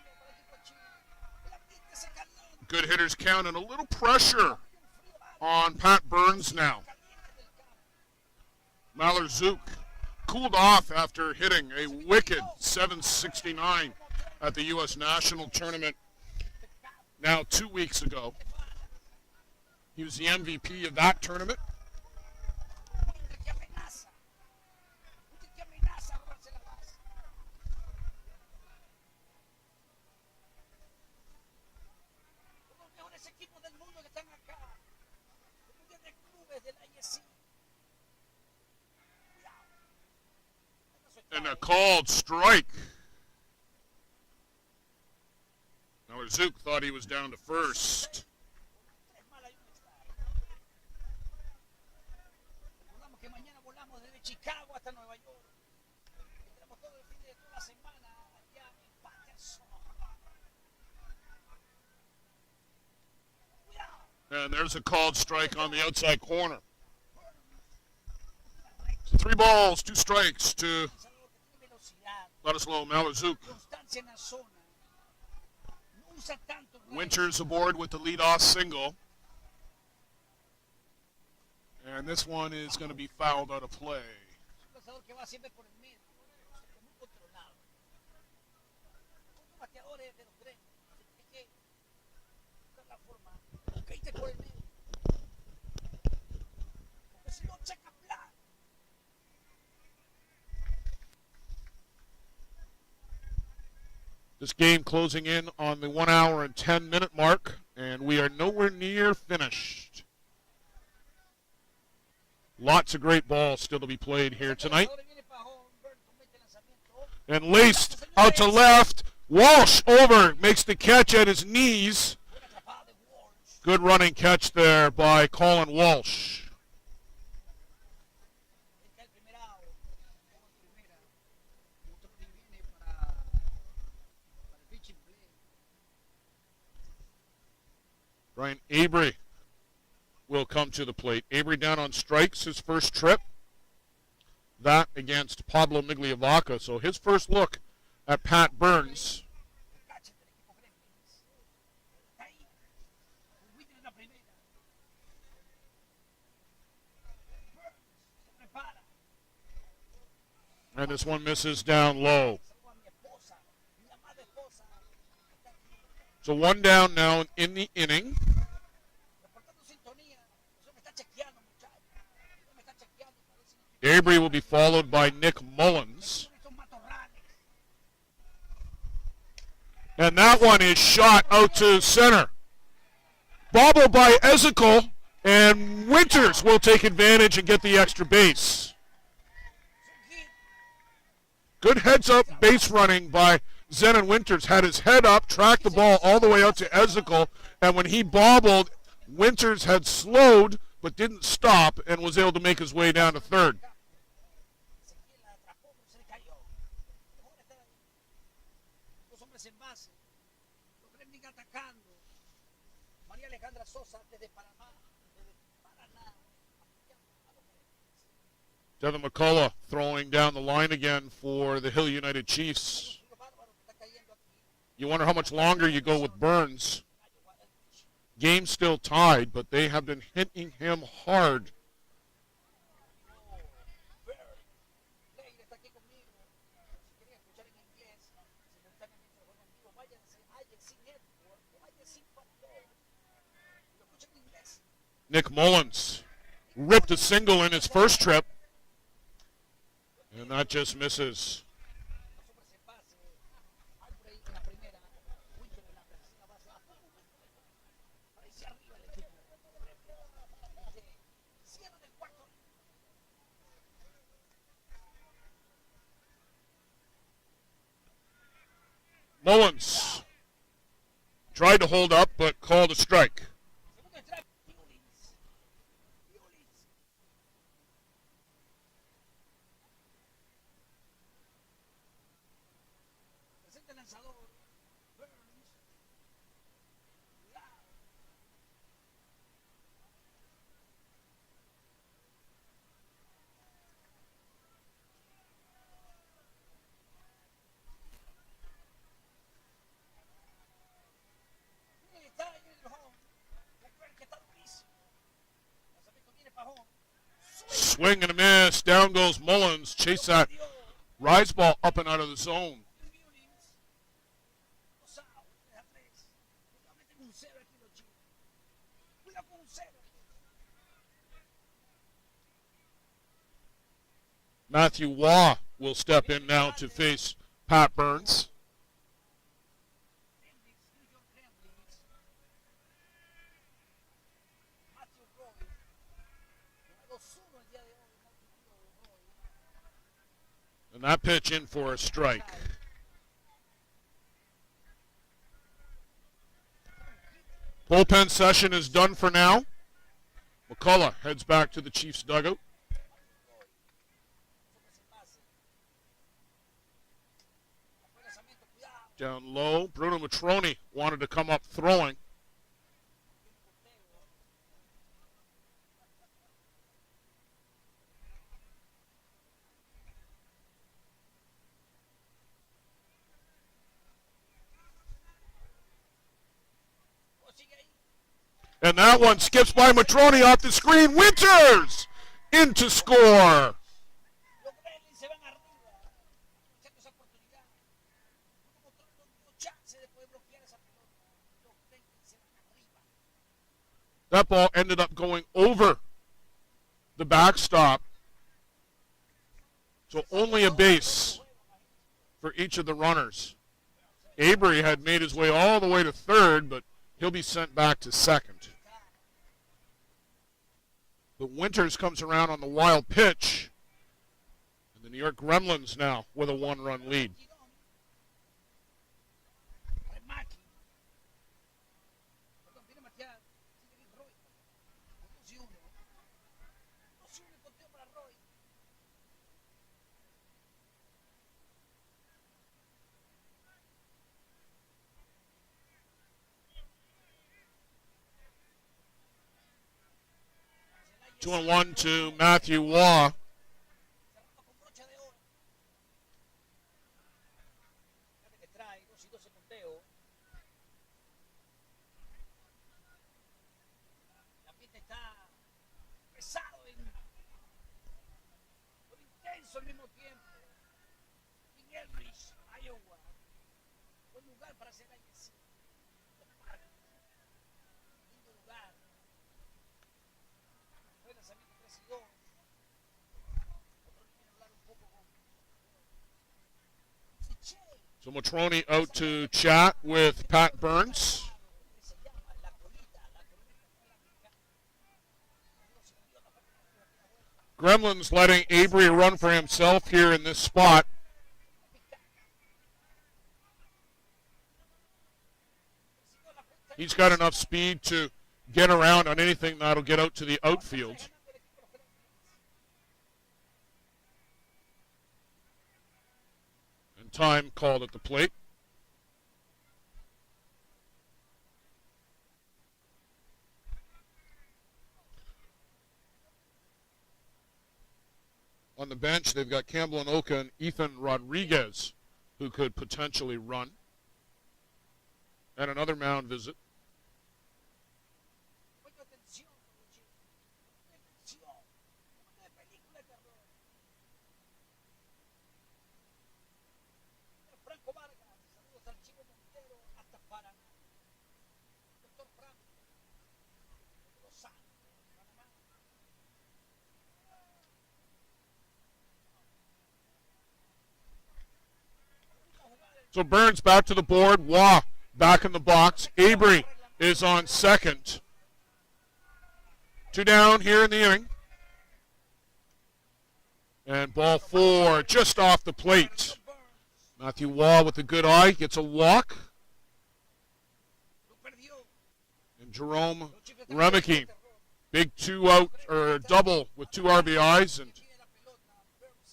Good hitters count and a little pressure on Pat Burns now. Malazuk cooled off after hitting a wicked 769 at the U.S. National Tournament now 2 weeks ago. He was the MVP of that tournament. And a called strike. Now Zook thought he was down to first. And there's a called strike on the outside corner. So 3 balls, 2 strikes to Ladislao Malazuk. Winters aboard with the leadoff single. And this one is going to be fouled out of play. la forma. Caíste por el medio. Porque si no, checa plan. This game closing in on the 1 hour and 10-minute mark, and we are nowhere near finished. Lots of great balls still to be played here tonight. And laced out to left. Walsh over, makes the catch at his knees. Good running catch there by Colin Walsh. Brian Avery will come to the plate. Avery down on strikes, his first trip. That against Pablo Migliavaca. So his first look at Pat Burns. And this one misses down low. So one down now in the inning. Avery will be followed by Nick Mullins. And that one is shot out to center. Bobble by Ezekiel, and Winters will take advantage and get the extra base. Good heads-up base running by Zenon Winters. Had his head up, tracked the ball all the way out to Ezekiel, and when he bobbled, Winters had slowed but didn't stop and was able to make his way down to third. Devin McCullough throwing down the line again for the Hill United Chiefs. You wonder how much longer you go with Burns. Game still tied, but they have been hitting him hard. Nick Mullins ripped a single in his first trip, and that just misses. Mullins tried to hold up, but called a strike. Swing and a miss. Down goes Mullins. Chase that rise ball up and out of the zone. Matthew Waugh will step in now to face Pat Burns. And that pitch in for a strike. Bullpen session is done for now. McCullough heads back to the Chiefs dugout. Down low, Bruno Matroni wanted to come up throwing. And that one skips by Matroni off the screen. Winters in to score. That ball ended up going over the backstop. So only a base for each of the runners. Avery had made his way all the way to third, but he'll be sent back to second. But Winters comes around on the wild pitch. And the New York Gremlins now with a one-run lead. Two and one to Matthew Waugh. Al mismo tiempo, en Eldridge, Iowa, buen lugar para hacer ISC. Los parques, lindo lugar. Buen lanzamiento 3 y 2. Otro quiere hablar un poco con. So Matroni out to chat with Pat Burns. Gremlins letting Avery run for himself here in this spot. He's got enough speed to get around on anything that'll get out to the outfield. And time called at the plate. On the bench, they've got Campbell and Oka and Ethan Rodriguez, who could potentially run. And another mound visit. So Burns back to the board. Waugh back in the box. Avery is on second. 2 down here in the inning. And ball 4 just off the plate. Matthew Waugh with a good eye gets a walk. And Jerome Remeke, big 2-out or double with 2 RBIs, and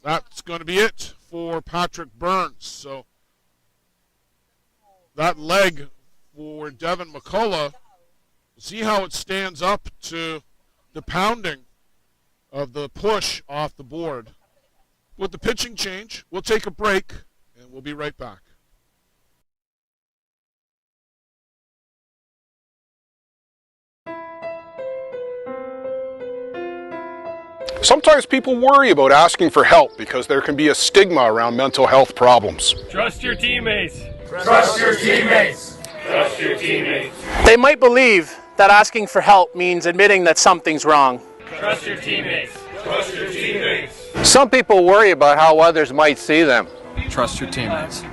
that's going to be it for Patrick Burns. So that leg for Devin McCullough, see how it stands up to the pounding of the push off the board. With the pitching change, we'll take a break, and we'll be right back. Sometimes people worry about asking for help because there can be a stigma around mental health problems. Trust your teammates. Trust your teammates. Trust your teammates. They might believe that asking for help means admitting that something's wrong. Trust your teammates. Trust your teammates. Some people worry about how others might see them. Trust your teammates.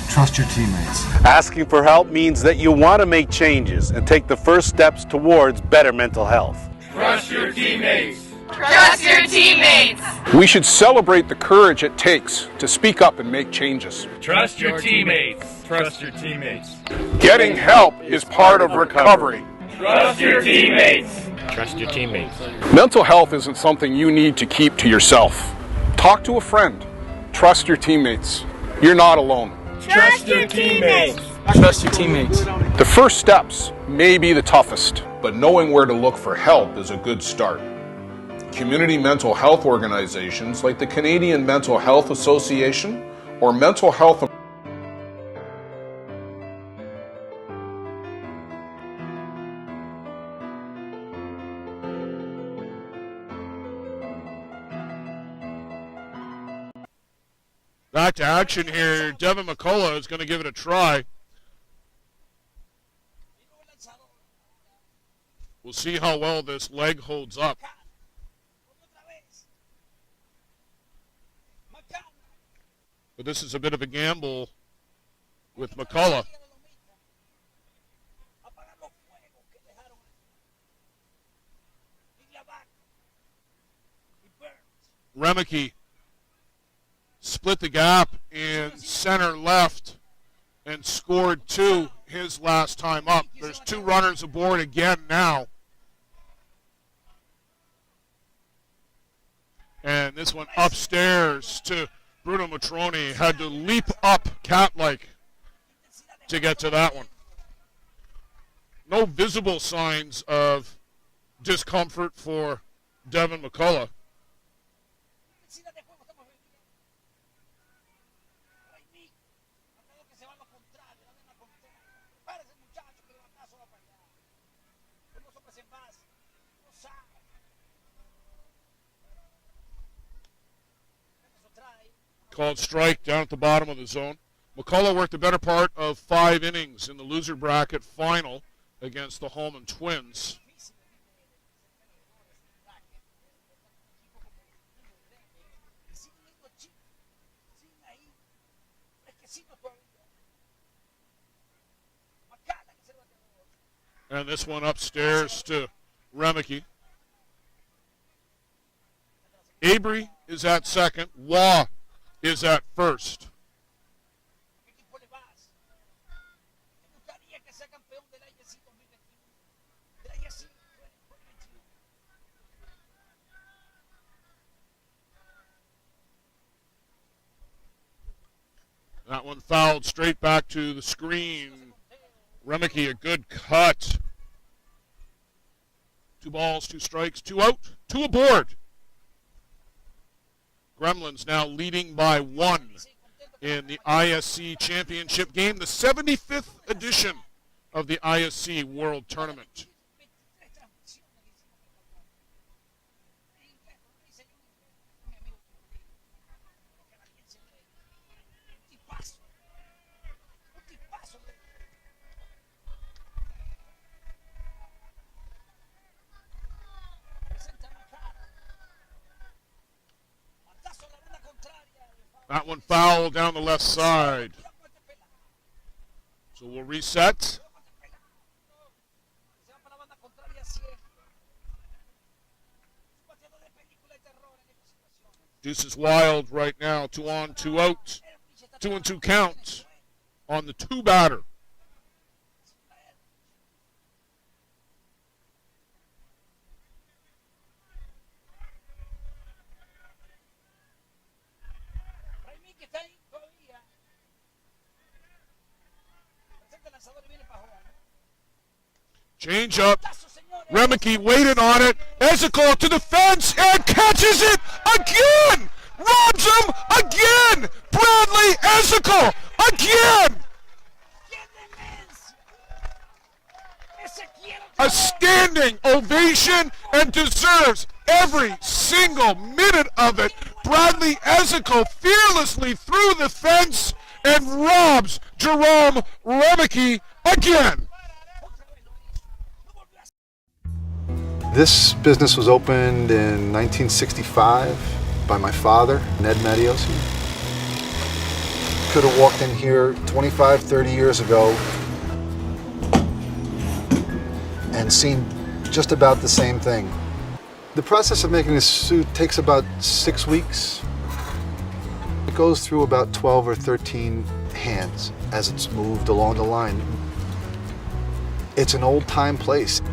Trust your teammates. Asking for help means that you want to make changes and take the first steps towards better mental health. Trust your teammates. Trust your teammates. We should celebrate the courage it takes to speak up and make changes. Trust your teammates. Trust your teammates. Getting help is part of recovery. Trust your teammates. Trust your teammates. Mental health isn't something you need to keep to yourself. Talk to a friend. Trust your teammates. You're not alone. Trust your teammates. Trust your teammates. The first steps may be the toughest, but knowing where to look for help is a good start. Community mental health organizations like the Canadian Mental Health Association or Mental Health Back to action here. Devin McCullough is going to give it a try. We'll see how well this leg holds up. But this is a bit of a gamble with McCullough. Remeke split the gap in center left and scored 2 his last time up. There's 2 runners aboard again now. And this one upstairs to Bruno Matroni. Had to leap up cat-like to get to that one. No visible signs of discomfort for Devin McCullough. Called strike down at the bottom of the zone. McCullough worked the better part of 5 innings in the loser bracket final against the Holman Twins. And this one upstairs to Remeke. Avery is at second. Waugh is at first. That one fouled straight back to the screen. Remeke, a good cut. 2 balls, 2 strikes, 2 out, 2 aboard. Gremlins now leading by 1 in the ISC championship game, the 75th edition of the ISC World Tournament. That one foul down the left side. So we'll reset. Deuce is wild right now. 2 on, 2 out. 2-2 count on the 2 batter. Change up. Remeke waited on it. Ezekiel to the fence and catches it again. Robs him again. Bradley Ezekiel again. A standing ovation and deserves every single minute of it. Bradley Ezekiel fearlessly through the fence and robs Jerome Remeke again. This business was opened in 1965 by my father, Ned Meadows. Could have walked in here 25, 30 years ago and seen just about the same thing. The process of making this suit takes about 6 weeks. It goes through about 12 or 13 hands as it's moved along the line. It's an old-time place.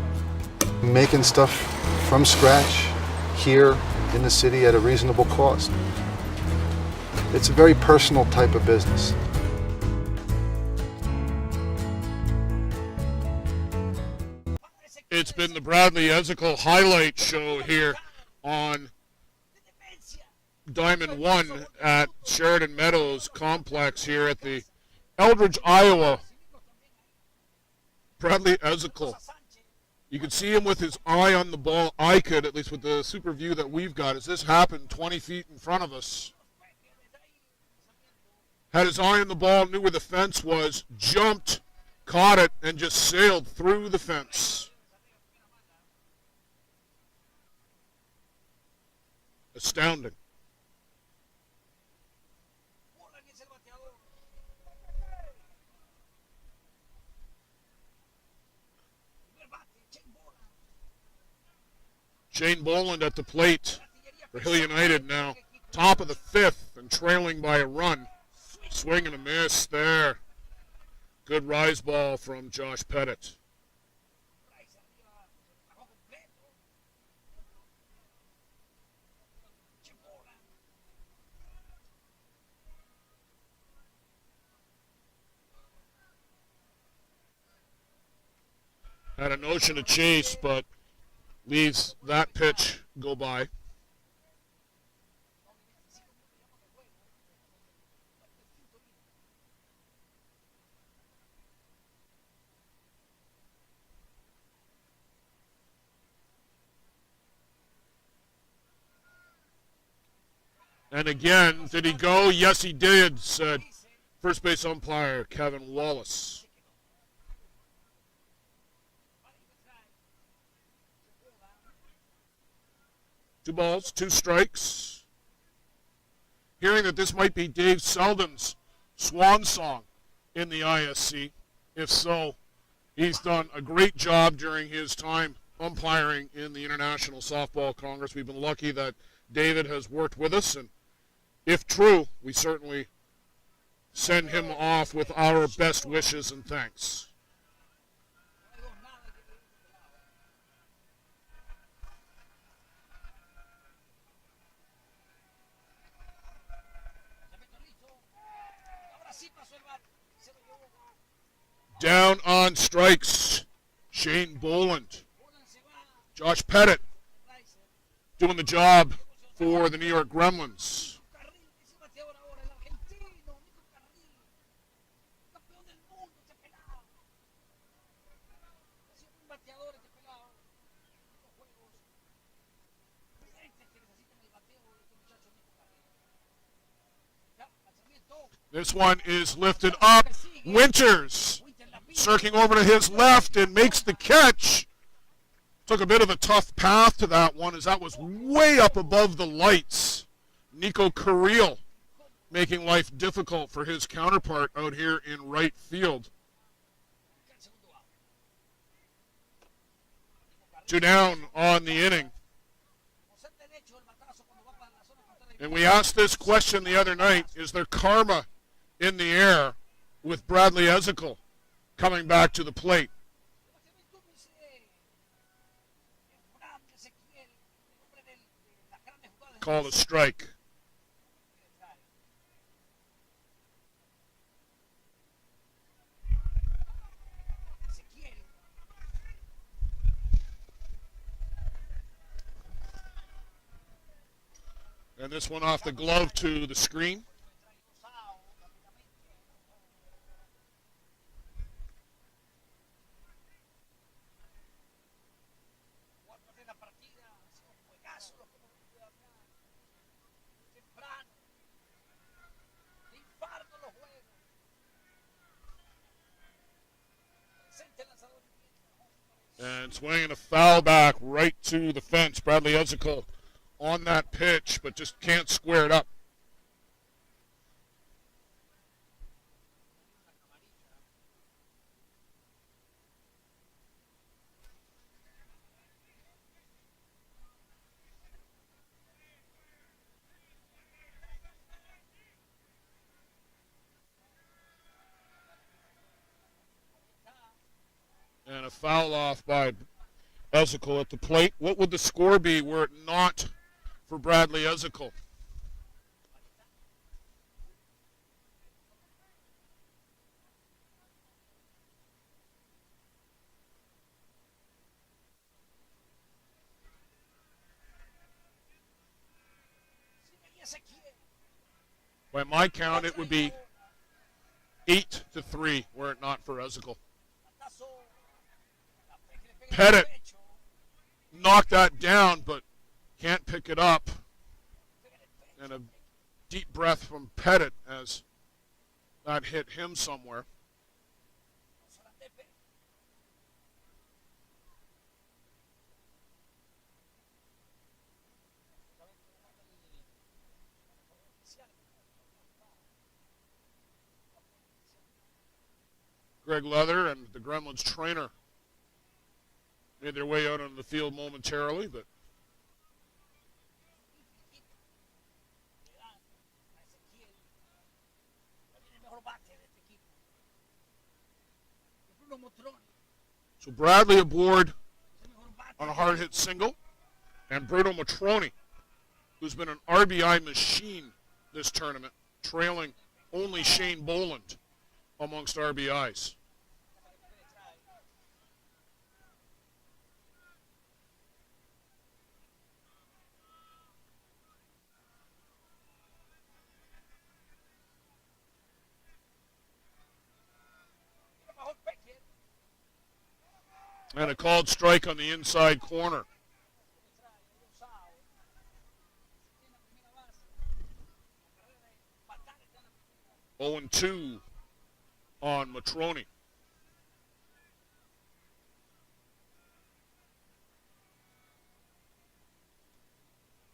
Making stuff from scratch here in the city at a reasonable cost. It's a very personal type of business. It's been the Bradley Ezekiel highlight show here on Diamond 1 at Sheridan Meadows complex here at the Eldridge, Iowa. Bradley Ezekiel. You can see him with his eye on the ball. I could, at least with the super view that we've got, as this happened 20 feet in front of us. Had his eye on the ball, knew where the fence was, jumped, caught it, and just sailed through the fence. astounding. Shane Boland at the plate for Hill United now. Top of the fifth and trailing by a run. Swing and a miss there. Good rise ball from Josh Pettit. Had a notion to chase, but leaves that pitch go by. And again, did he go? Yes, he did, said first base umpire Kevin Wallace. 2 balls, 2 strikes. Hearing that this might be Dave Selden's swan song in the ISC. If so, he's done a great job during his time umpiring in the International Softball Congress. We've been lucky that David has worked with us, and if true, we certainly send him off with our best wishes and thanks. Down on strikes, Shane Boland. Josh Pettit doing the job for the New York Gremlins. This one is lifted up. Winters circling over to his left and makes the catch. Took a bit of a tough path to that one as that was way up above the lights. Nico Carril making life difficult for his counterpart out here in right field. 2 down on the inning. And we asked this question the other night, is there karma in the air with Bradley Ezekiel coming back to the plate? Called a strike. And this one off the glove to the screen. And swinging a foul back right to the fence. Bradley Ezekiel on that pitch, but just can't square it up. And a foul off by Ezekiel at the plate. What would the score be were it not for Bradley Ezekiel? By my count, it would be 8-3 were it not for Ezekiel. Pettit knocked that down, but can't pick it up. And a deep breath from Pettit as that hit him somewhere. Greg Leather and the Gremlins trainer made their way out on the field momentarily, but so Bradley aboard on a hard hit single, and Bruno Matroni, who's been an RBI machine this tournament, trailing only Shane Boland amongst RBIs. And a called strike on the inside corner. 0-2 on Matroni.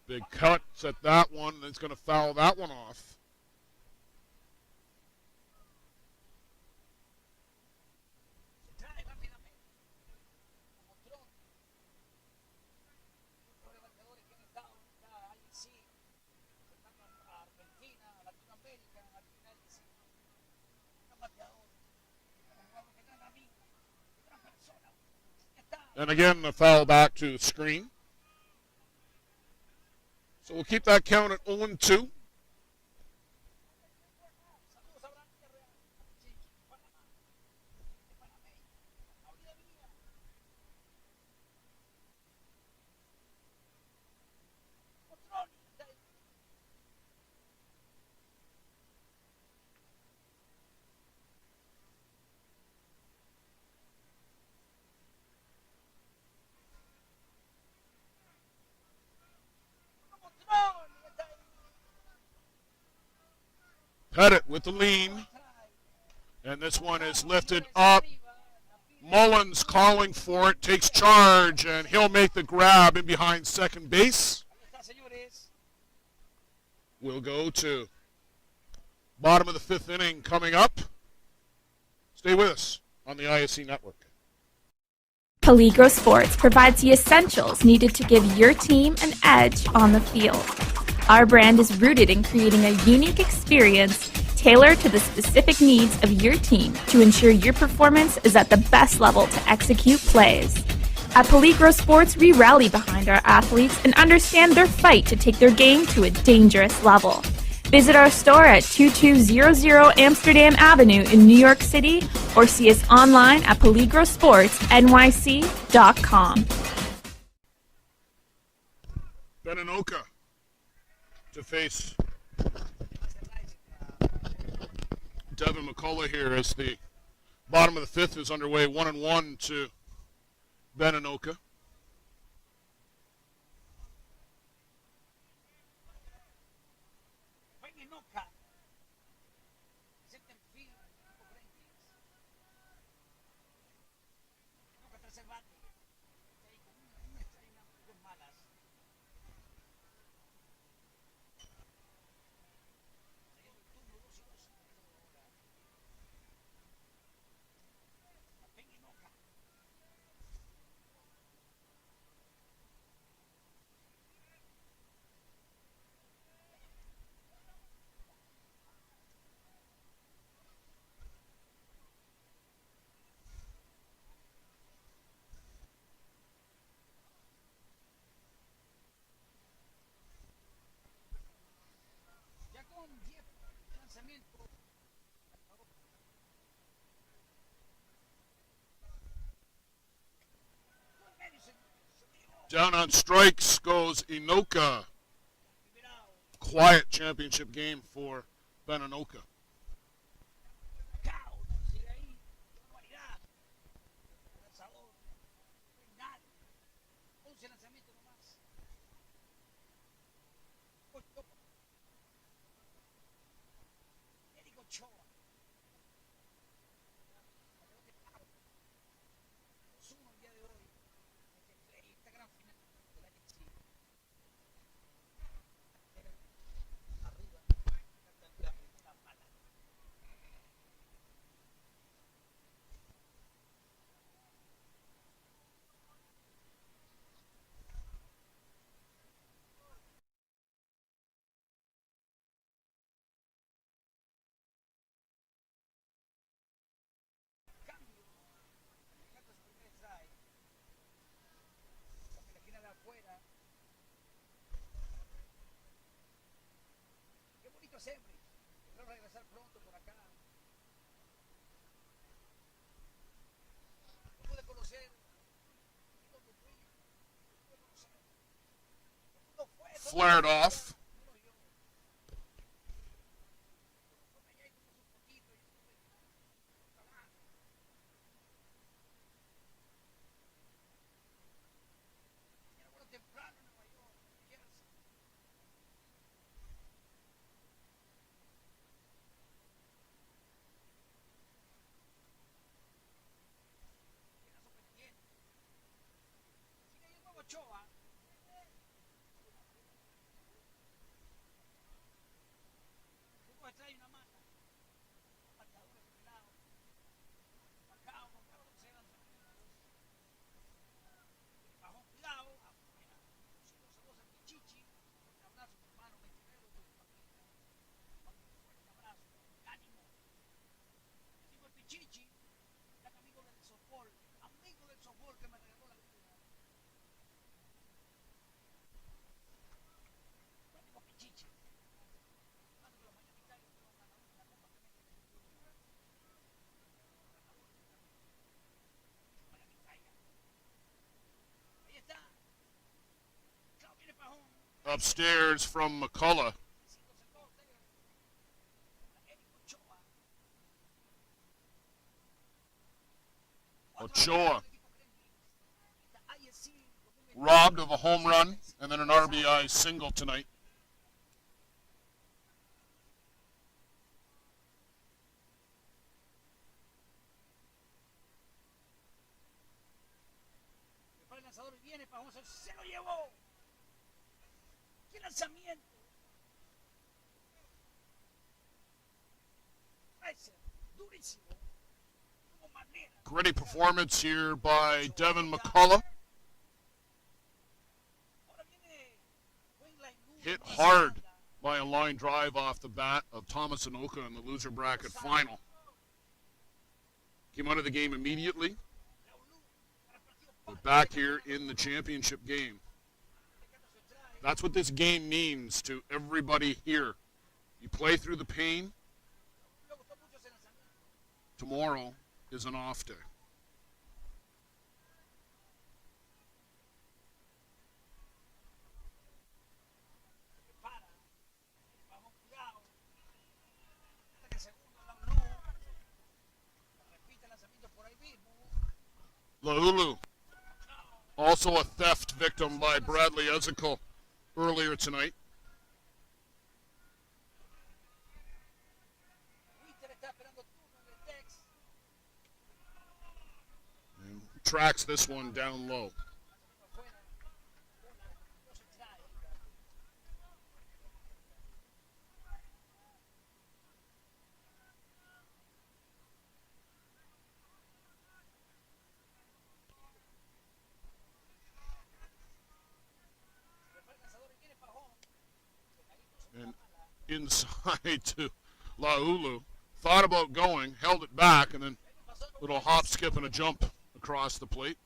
Big cuts at that one. It's going to foul that one off. And again, the foul back to the screen. So we'll keep that count at 0-2. Pettit with the lean. And this one is lifted up. Mullins calling for it, takes charge, and he'll make the grab in behind second base. We'll go to bottom of the fifth inning coming up. Stay with us on the ISC Network. Peligro Sports provides the essentials needed to give your team an edge on the field. Our brand is rooted in creating a unique experience tailored to the specific needs of your team to ensure your performance is at the best level to execute plays. At Peligro Sports, we rally behind our athletes and understand their fight to take their game to a dangerous level. Visit our store at 2200 Amsterdam Avenue in New York City or see us online at peligrosportsnyc.com. Beninoka to face Devin McCullough here as the bottom of the fifth is underway. 1-1 to Beninoka. Down on strikes goes Inoka. Quiet championship game for Beninoka. flared off. Upstairs from McCullough. Ochoa robbed of a home run and then an RBI single tonight. Gritty performance here by Devin McCullough. Hit hard by a line drive off the bat of Thomas Anoka in the loser bracket final. Came out of the game immediately, but back here in the championship game. That's what this game means to everybody here. You play through the pain. Tomorrow is an off day. Laulu, also a theft victim by Bradley Ezekiel earlier tonight. And tracks this one down low. And inside to Laulu. Thought about going, held it back, and then little hop, skip, and a jump across the plate.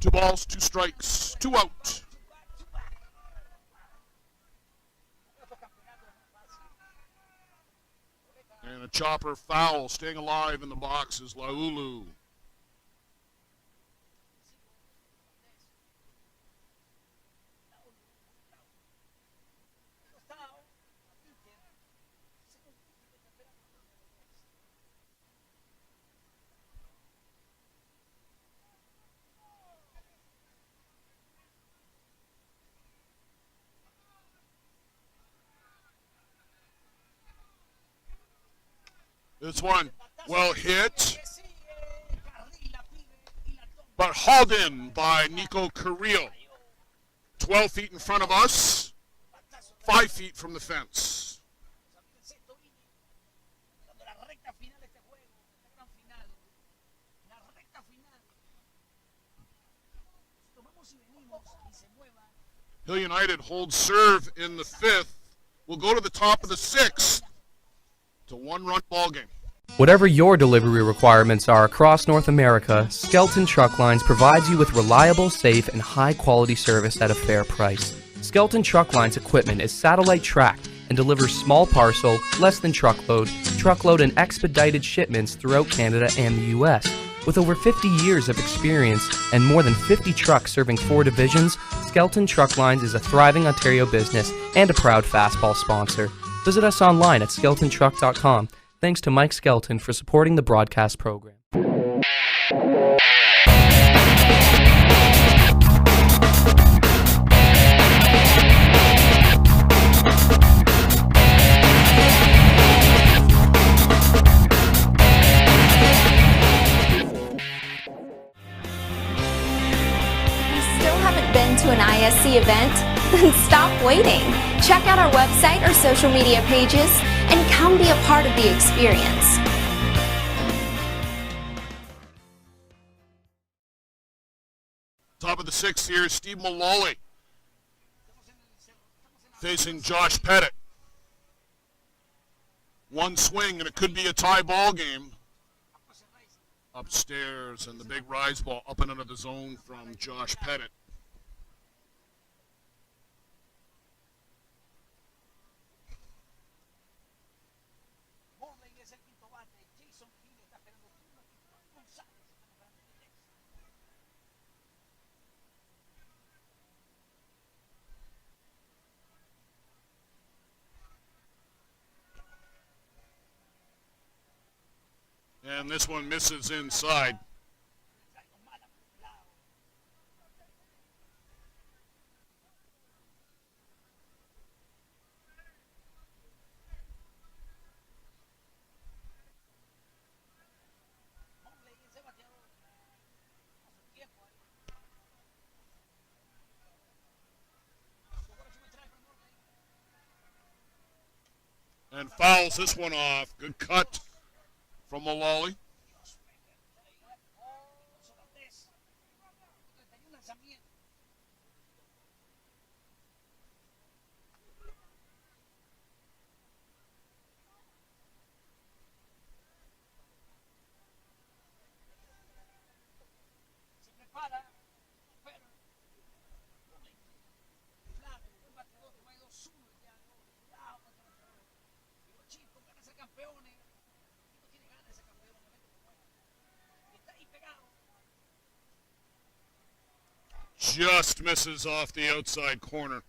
2 balls, 2 strikes, 2 out. And a chopper foul, staying alive in the box is Laulu. This one well hit, but hauled in by Nico Carrillo. 12 feet in front of us, 5 feet from the fence. Hill United holds serve in the 5th. We'll go to the top of the 6th. It's a 1-run ball game. Whatever your delivery requirements are across North America, Skelton Truck Lines provides you with reliable, safe, and high-quality service at a fair price. Skelton Truck Lines equipment is satellite tracked and delivers small parcel, less than truckload, and expedited shipments throughout Canada and the U.S. With over 50 years of experience and more than 50 trucks serving 4 divisions, Skelton Truck Lines is a thriving Ontario business and a proud fastball sponsor. Visit us online at skeltontruck.com. Thanks to Mike Skelton for supporting the broadcast program. Been to an ISC event? Then stop waiting. Check out our website or social media pages and come be a part of the experience. Top of the 6th here, Steve Mullally facing Josh Pettit. One swing and it could be a tie ball game. Upstairs and the big rise ball up and under the zone from Josh Pettit. And this one misses inside. And fouls this one off. Good cut from Mullally. Just misses off the outside corner.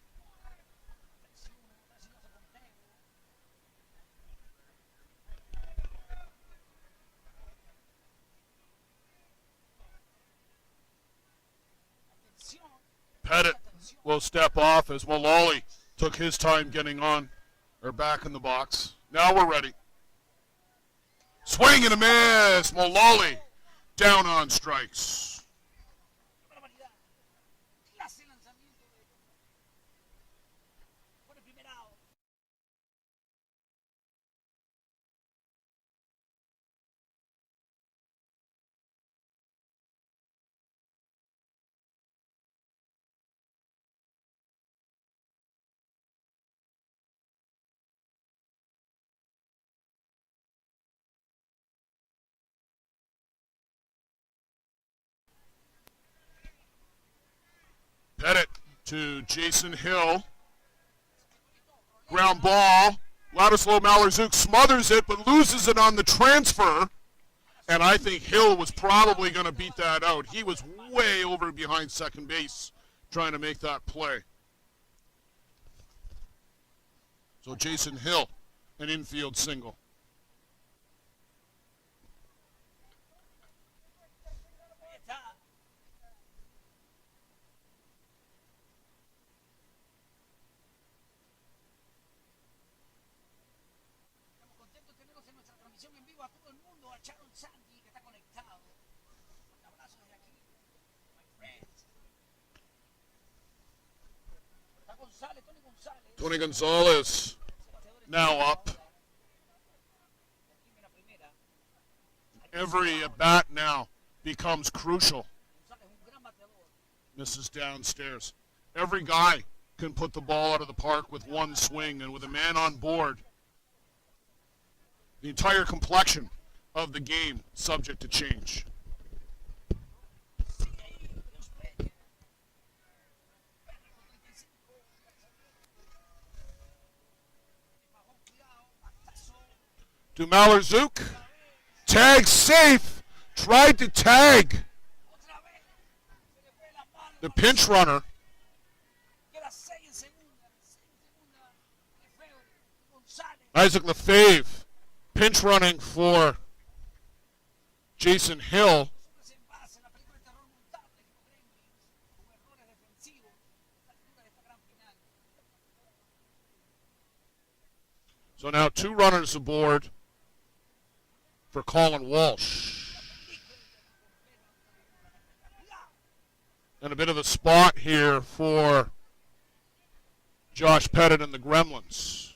Pettit will step off as Mullally took his time getting on or back in the box. Now we're ready. Swing and a miss. Mullally down on strikes. Pettit to Jason Hill. Ground ball. Ladislav Malorczuk smothers it but loses it on the transfer. And I think Hill was probably going to beat that out. He was way over behind second base trying to make that play. So Jason Hill, an infield single. Tony Gonzalez now up. Every at-bat now becomes crucial. Misses downstairs. Every guy can put the ball out of the park with one swing, and with a man on board, the entire complexion of the game subject to change. To Malorczuk. Tag safe. tried to tag the pinch runner. Isaac Lefebvre pinch running for Jason Hill. So now 2 runners aboard for Colin Walsh. And a bit of a spot here for Josh Pettit and the Gremlins.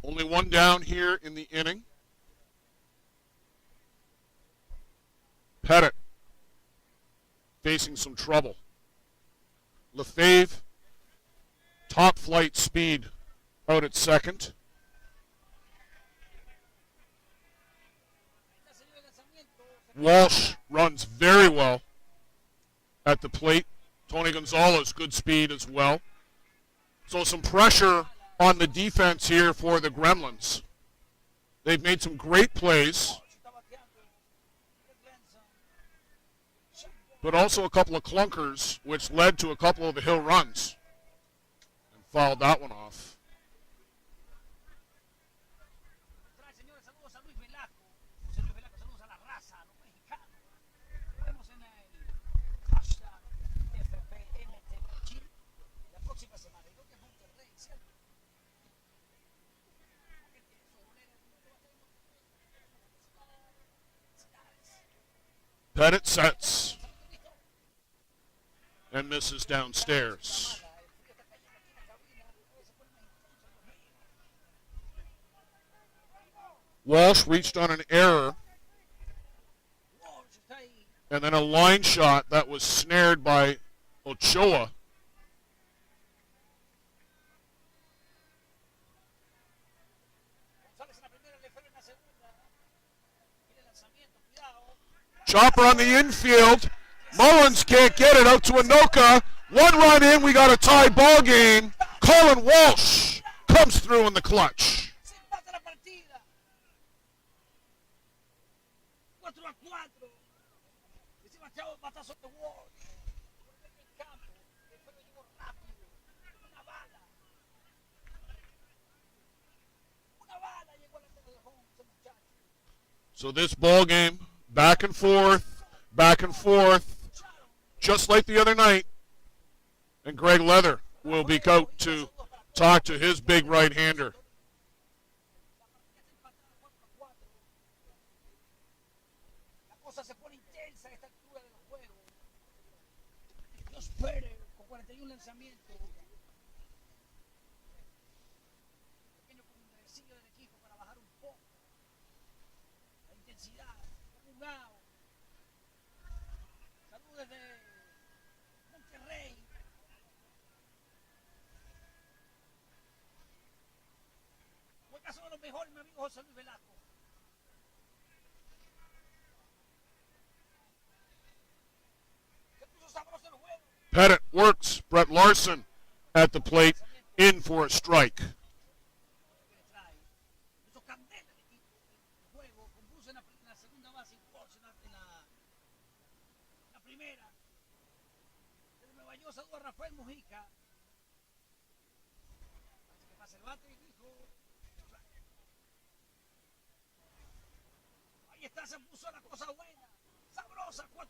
Only 1 down here in the inning. Pettit facing some trouble. Lefebvre, top flight speed out at second. Walsh runs very well at the plate. Tony Gonzalez, good speed as well. So some pressure on the defense here for the Gremlins. They've made some great plays, but also a couple of clunkers, which led to a couple of the Hill runs, and fouled that one off. Pettit sets and misses downstairs. Walsh reached on an error, and then a line shot that was snared by Ochoa. Chopper on the infield. Mullins can't get it out to Anoka. 1 run in, we got a tie ball game. Colin Walsh comes through in the clutch. So this ball game, back and forth, just like the other night. And Greg Leather will be out to talk to his big right-hander. Pettit works. Brett Larson at the plate, in for a strike. Se puso la cosa buena, sabrosa, 4-4.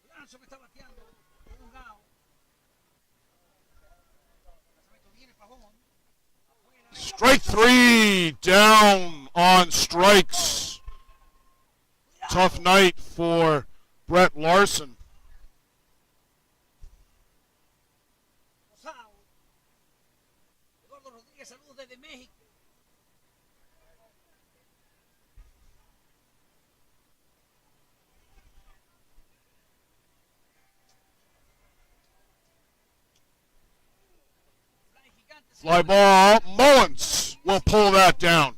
Lanzo que está bateando, jugado. Strike 3, down on strikes. Tough night for Brett Larson. Fly ball, Mullins will pull that down.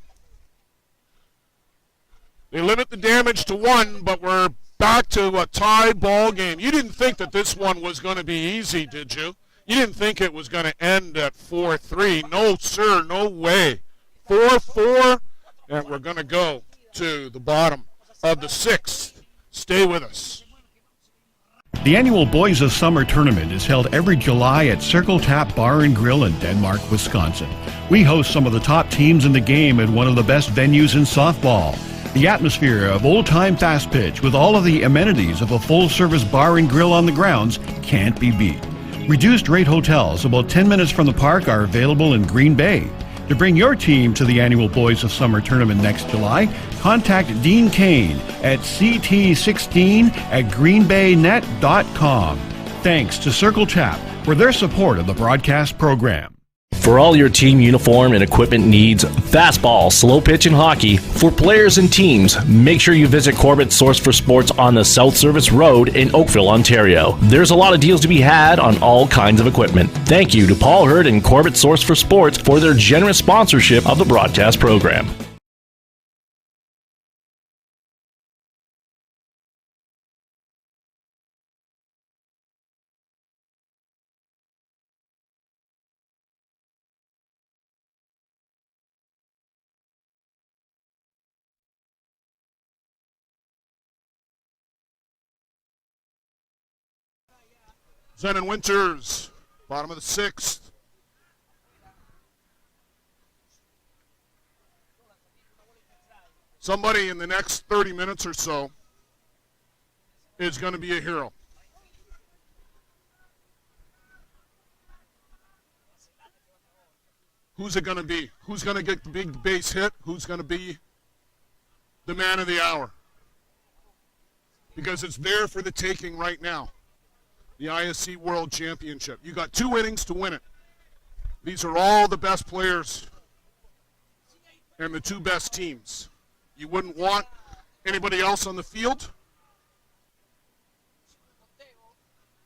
6-1, but we're back to a tie ball game. You didn't think that this one was going to be easy, did you? You didn't think it was going to end at 4-3. No, sir, no way. 4-4, and we're going to go to the bottom of the 6th. Stay with us. The annual Boys of Summer tournament is held every July at Circle Tap Bar and Grill in Denmark, Wisconsin. We host some of the top teams in the game at one of the best venues in softball. The atmosphere of old-time Fastpitch with all of the amenities of a full-service bar and grill on the grounds can't be beat. Reduced-rate hotels about 10 minutes from the park are available in Green Bay. To bring your team to the annual Boys of Summer tournament next July, contact Dean Kane at ct16@greenbaynet.com. Thanks to Circle Tap for their support of the broadcast program. For all your team uniform and equipment needs, fastball, slow pitch, and hockey, for players and teams, make sure you visit Corbett's Source for Sports on the South Service Road in Oakville, Ontario. There's a lot of deals to be had on all kinds of equipment. Thank you to Paul Hurd and Corbett's Source for Sports for their generous sponsorship of the broadcast program. Zen and Winters, bottom of the 6th. Somebody in the next 30 minutes or so is going to be a hero. Who's it going to be? Who's going to get the big base hit? Who's going to be the man of the hour? Because it's there for the taking right now. The ISC World Championship. You got 2 innings to win it. These are all the best players and the 2 best teams. You wouldn't want anybody else on the field.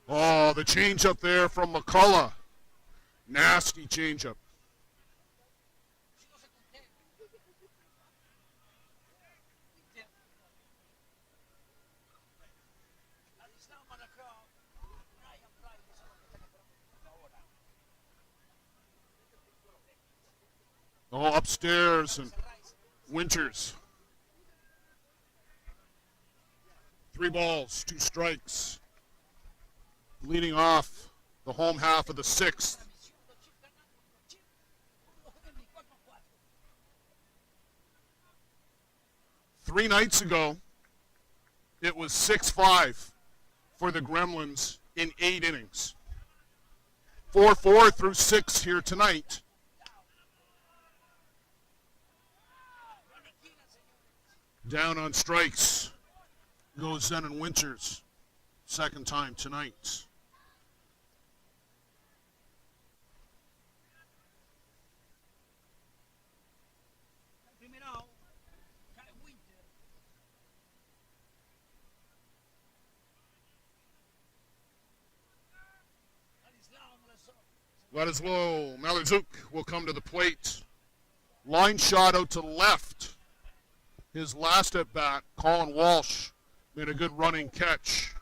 Oh, the changeup there from McCullough. Nasty changeup. Oh, upstairs and Winters. 3 balls, 2 strikes. Leading off the home half of the 6th. Three nights ago, it was 6-5 for the Gremlins in 8 innings. 4-4 through 6 here tonight. Down on strikes goes Zen and Winters. Second time tonight. Ladislau Malazuk will come to the plate. Line shot out to left. His last at bat, Colin Walsh, made a good running catch.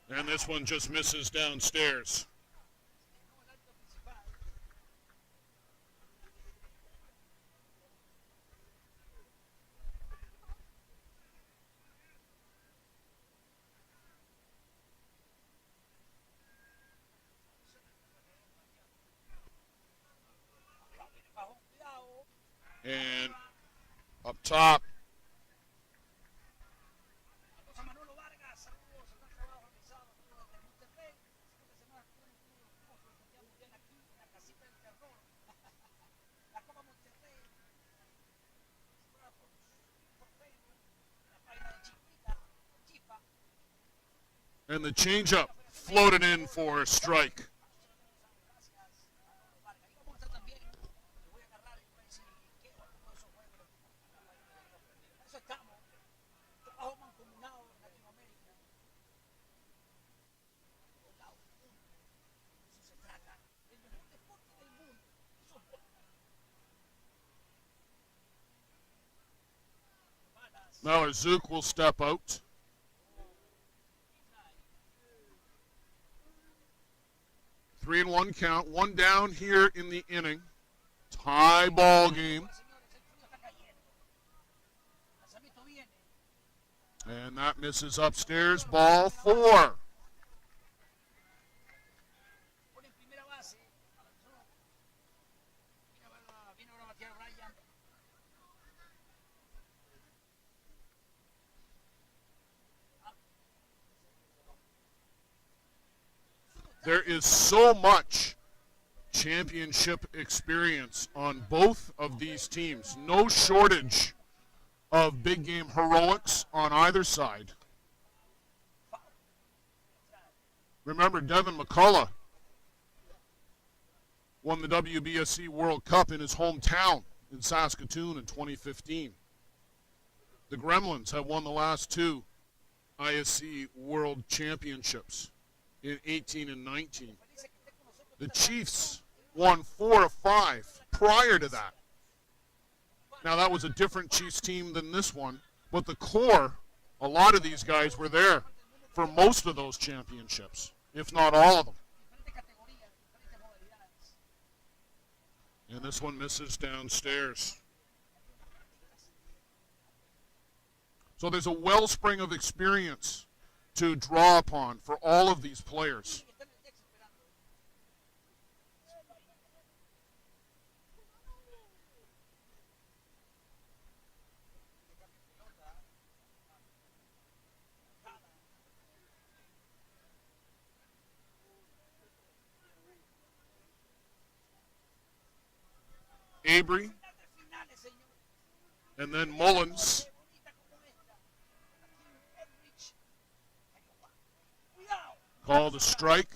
And this one just misses downstairs. And up top, and the changeup floated in for a strike. Now Zook will step out. Three and one count. One down here in the inning. Tie ball game. And that misses upstairs. Ball 4. There is so much championship experience on both of these teams. No shortage of big game heroics on either side. Remember, Devin McCullough won the WBSC World Cup in his hometown in Saskatoon in 2015. The Gremlins have won the last 2 ISC World Championships in 18 and 19. The Chiefs won 4 of 5 prior to that. Now, that was a different Chiefs team than this one, but the core, a lot of these guys were there for most of those championships, if not all of them. And this one misses downstairs. So there's a wellspring of experience to draw upon for all of these players. Avery, and then Mullins. Called a strike.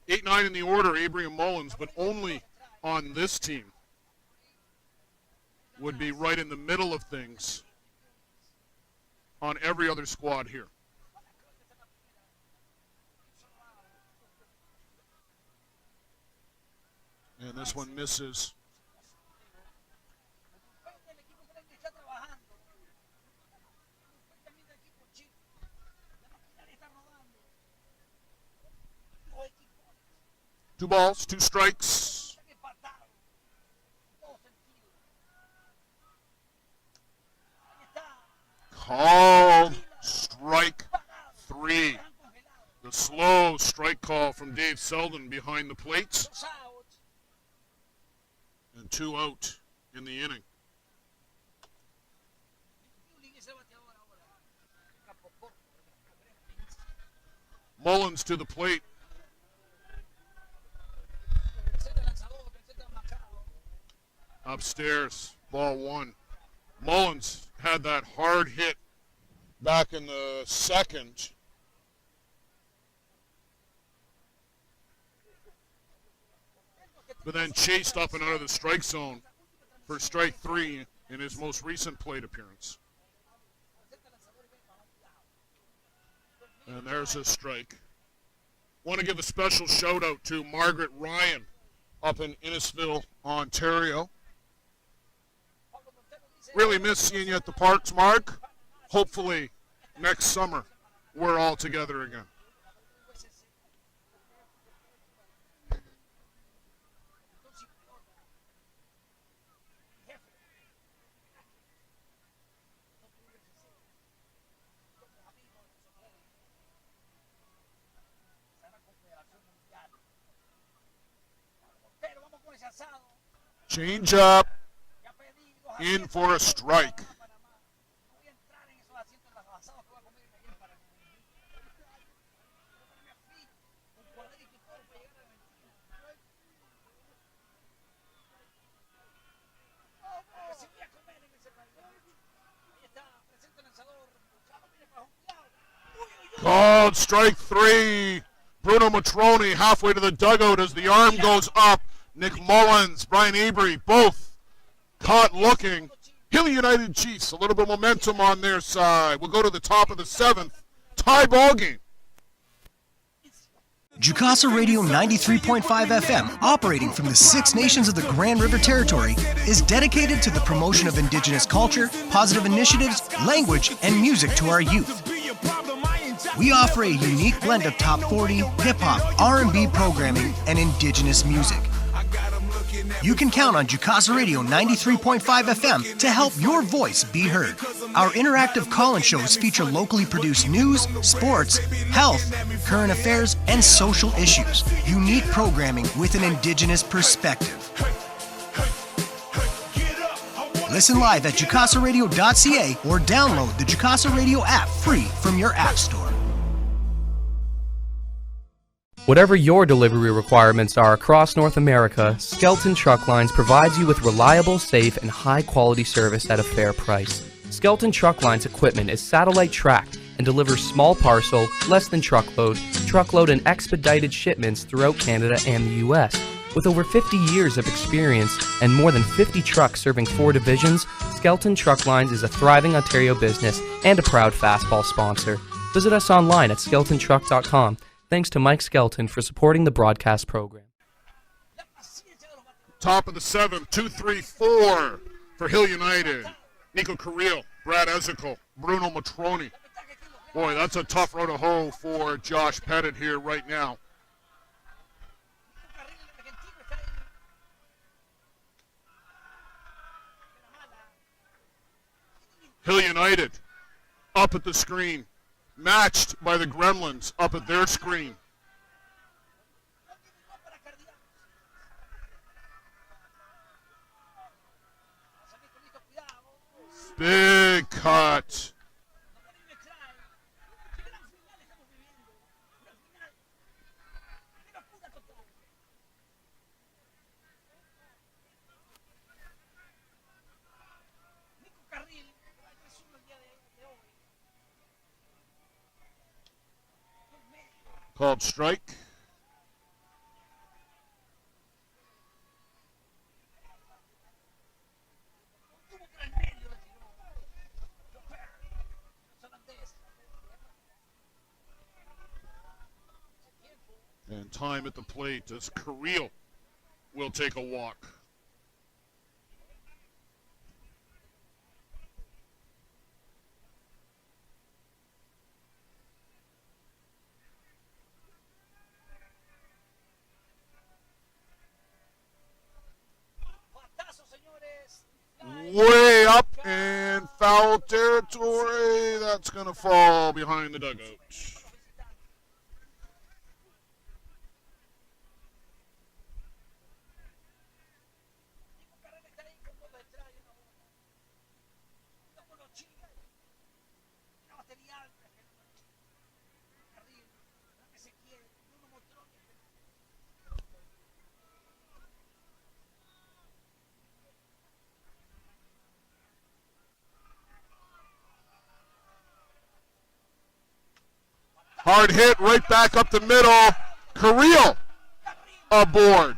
8-9 in the order, Avery and Mullins, but only on this team would be right in the middle of things on every other squad here. And this one misses. Two balls, 2 strikes. Called strike 3. The slow strike call from Dave Selden behind the plates. And 2 out in the inning. Mullins to the plate. Upstairs, ball 1. Mullins had that hard hit back in the second. But then chased up and out of the strike zone for strike 3 in his most recent plate appearance. And there's a strike. Want to give a special shout out to Margaret Ryan up in Innisfil, Ontario. Really miss seeing you at the parks, Mark. Hopefully next summer we're all together again. Change up, in for a strike. Called strike 3. Bruno Matroni halfway to the dugout as the arm goes up. Nick Mullins, Brian Avery, both caught looking. Hill United Chiefs, a little bit of momentum on their side. We'll go to the top of the 7th. Tie ball game. Jukasa Radio 93.5 FM, operating from the 6 nations of the Grand River Territory, is dedicated to the promotion of Indigenous culture, positive initiatives, language, and music to our youth. We offer a unique blend of top 40, hip-hop, R&B programming, and Indigenous music. You can count on Jukasa Radio 93.5 FM to help your voice be heard. Our interactive call-in shows feature locally produced news, sports, health, current affairs, and social issues. Unique programming with an Indigenous perspective. Listen live at jukasaradio.ca or download the Jukasa Radio app free from your app store. Whatever your delivery requirements are across North America, Skelton Truck Lines provides you with reliable, safe, and high-quality service at a fair price. Skelton Truck Lines equipment is satellite tracked and delivers small parcel, less than truckload, and expedited shipments throughout Canada and the U.S. With over 50 years of experience and more than 50 trucks serving 4 divisions, Skelton Truck Lines is a thriving Ontario business and a proud Fastball sponsor. Visit us online at skeltontruck.com. Thanks to Mike Skelton for supporting the broadcast program. Top of the 7th, 2-3-4 for Hill United. Nico Carrillo, Brad Ezekiel, Bruno Matroni. Boy, that's a tough row to hoe for Josh Pettit here right now. Hill United up at the screen. Matched by the Gremlins up at their screen. Big cut. Called strike. And time at the plate as Carrillo will take a walk. Way up in foul territory. That's going to fall behind the dugout. Hard hit right back up the middle. Carrillo aboard.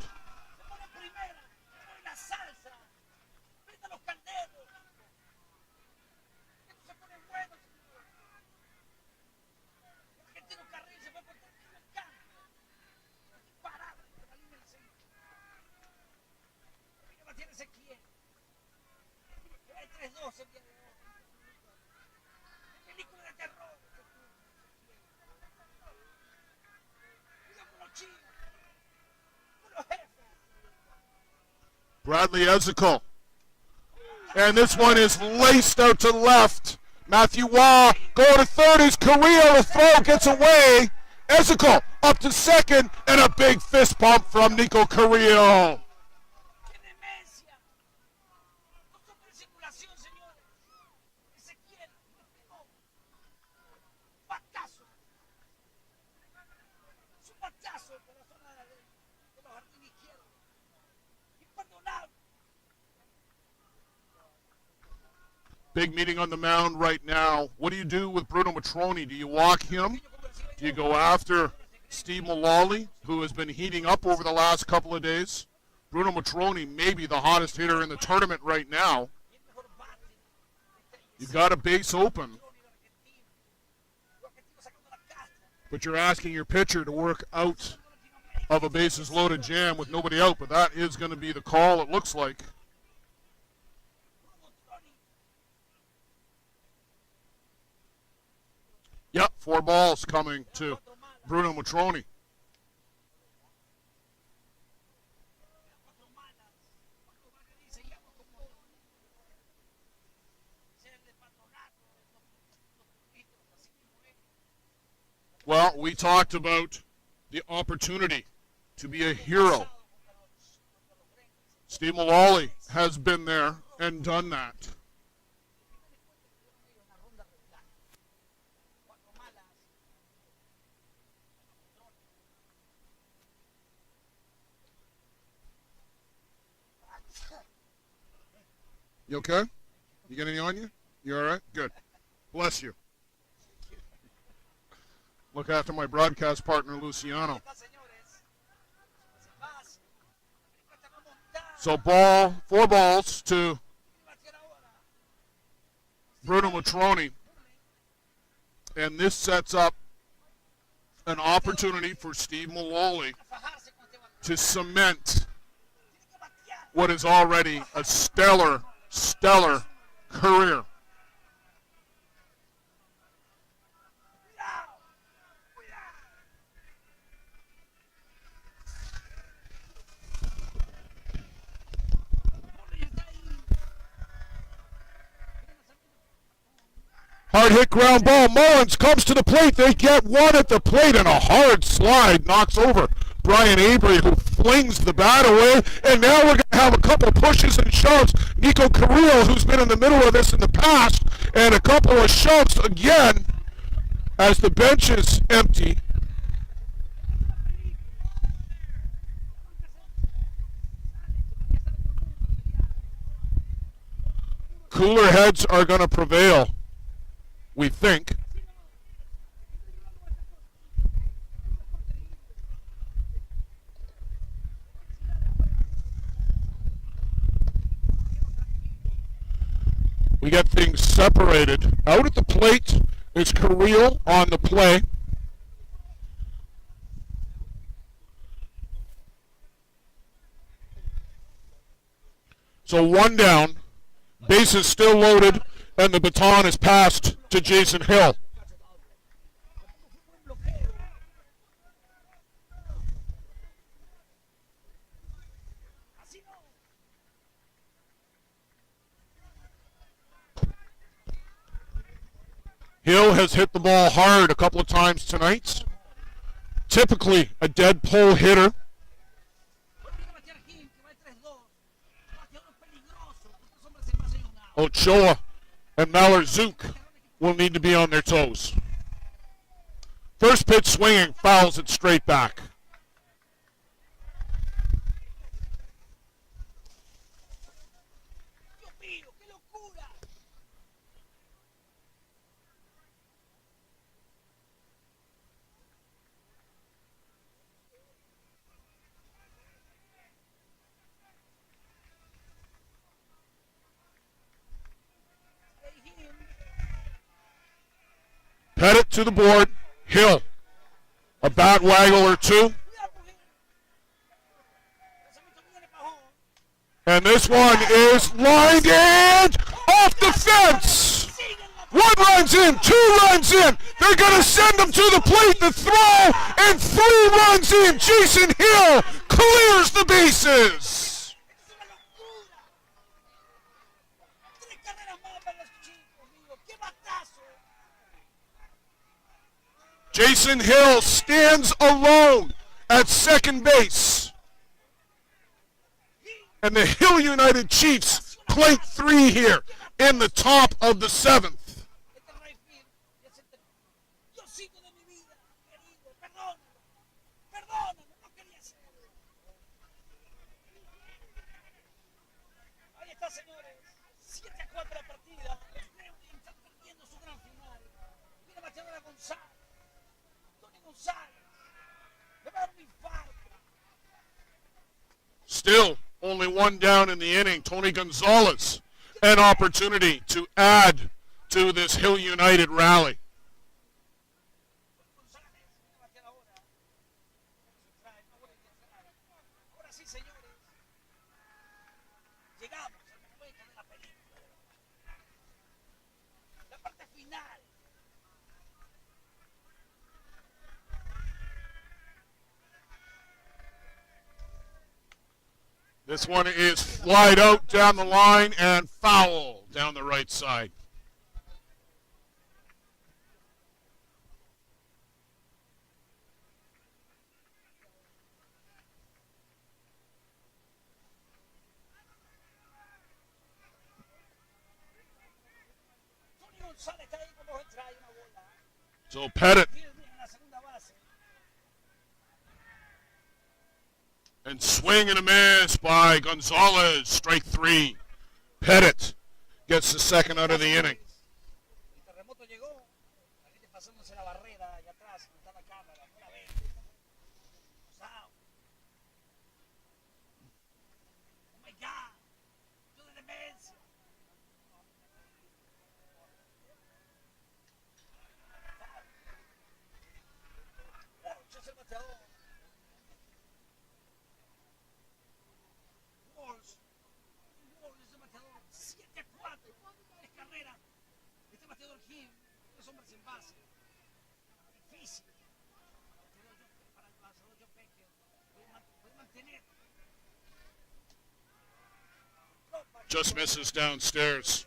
Bradley Ezekiel. And this one is laced out to left. Matthew Waugh going to third as Carrillo. The throw gets away. Ezekiel up to second, and a big fist pump from Nico Carrillo. Big meeting on the mound right now. What do you do with Bruno Matroni? Do you walk him? Do you go after Steve Mullally, who has been heating up over the last couple of days? Bruno Matroni may be the hottest hitter in the tournament right now. You've got a base open. But you're asking your pitcher to work out of a bases loaded jam with nobody out, but that is going to be the call, it looks like. Yep, 4 balls coming to Bruno Matroni. Well, we talked about the opportunity to be a hero. Steve Mullally has been there and done that. You okay? You got any on you? You all right? Good. Bless you. Look after my broadcast partner, Luciano. So 4 balls to Bruno Matroni. And this sets up an opportunity for Steve Mullally to cement what is already a stellar career. Hard hit ground ball. Mullins comes to the plate. They get one at the plate, and a hard slide knocks over Brian Avery, who flings the bat away. And now we're going to have a couple pushes and shoves. Nico Carrillo, who's been in the middle of this in the past, and a couple of shoves again as the bench is empty. Cooler heads are going to prevail, we think. We get things separated. Out at the plate is Carrillo on the play. So 1 down, bases still loaded, and the baton is passed to Jason Hill. Hill has hit the ball hard a couple of times tonight. Typically a dead pull hitter. Ochoa and Mallorzuk will need to be on their toes. First pitch swinging, fouls it straight back. Pettit to the board. Hill. A bat waggle or two. And this one is lined and off the fence. 1 runs in, 2 runs in. They're going to send him to the plate, the throw, and 3 runs in. Jason Hill clears the bases. Jason Hill stands alone at second base. And the Hill United Chiefs plate 3 here in the top of the 7th. Still only 1 down in the inning. Tony Gonzalez, an opportunity to add to this Hill United rally. This one is flied out down the line and foul down the right side. So Pettit and swing and a miss by Gonzalez. Strike three. Pettit gets the second out of the inning. Just misses downstairs.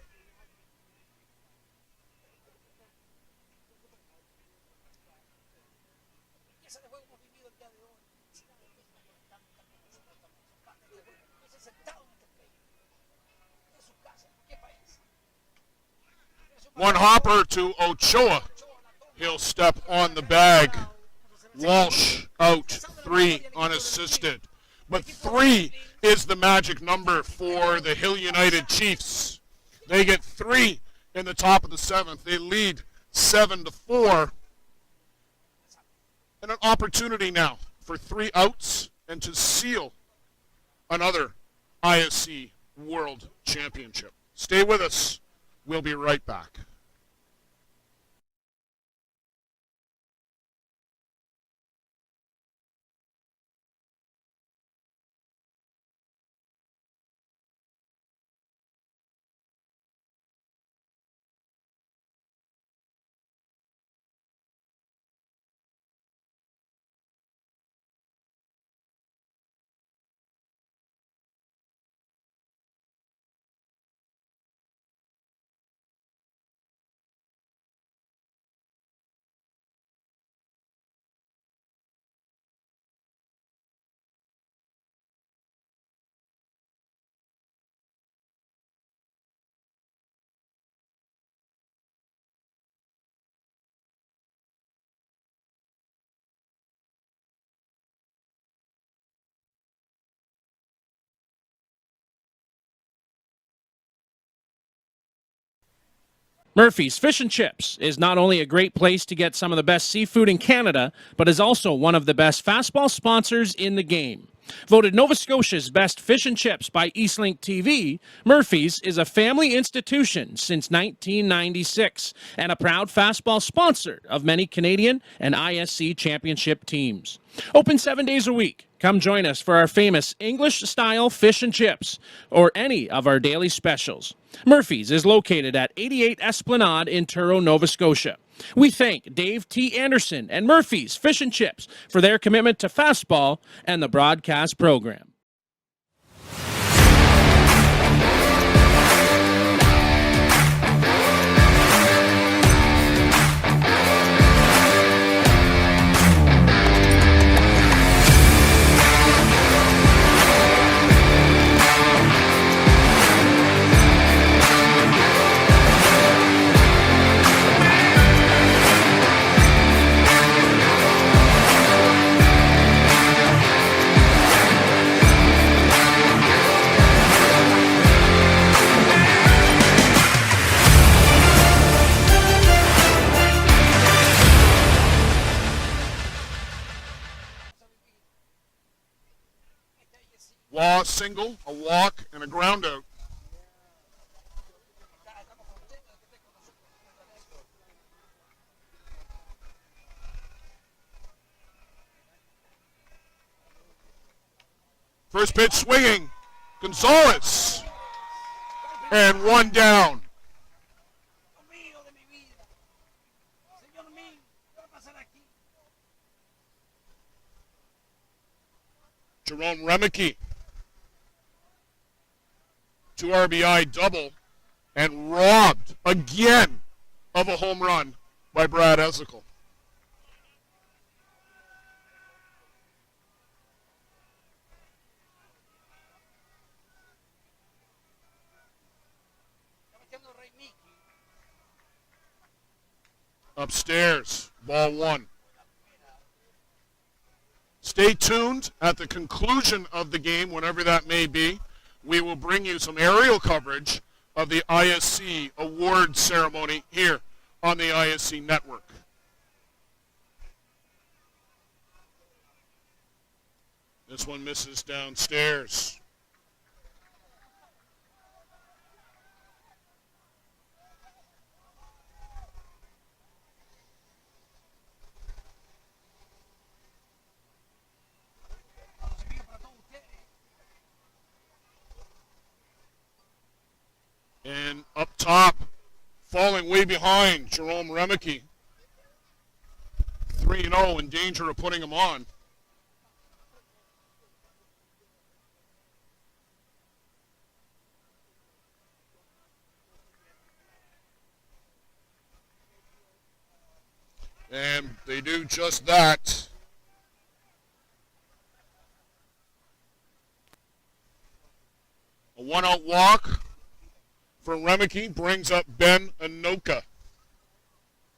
One hopper to Ochoa. He'll step on the bag. Walsh out, 3 unassisted. But 3 is the magic number for the Hill United Chiefs. They get 3 in the top of the 7th. They lead 7-4. And an opportunity now for 3 outs and to seal another ISC World Championship. Stay with us. We'll be right back. Murphy's Fish and Chips is not only a great place to get some of the best seafood in Canada, but is also one of the best fastball sponsors in the game. Voted Nova Scotia's best fish and chips by Eastlink TV, Murphy's is a family institution since 1996 and a proud fastball sponsor of many Canadian and ISC championship teams. Open 7 days a week. Come join us for our famous English-style fish and chips or any of our daily specials. Murphy's is located at 88 Esplanade in Truro, Nova Scotia. We thank Dave T. Anderson and Murphy's Fish and Chips for their commitment to fastball and the broadcast program. Law single, a walk, and a ground out. First pitch swinging. Gonzalez. And one down. Jerome Remicky 2 RBI double, and robbed again of a home run by Brad Esical. Upstairs, ball 1. Stay tuned at the conclusion of the game, whenever that may be. We will bring you some aerial coverage of the ISC award ceremony here on the ISC network. This one misses downstairs. And up top, falling way behind, Jerome Remeke. 3-0, in danger of putting him on. And they do just that. A 1-out walk for Remeke brings up Ben Anoka.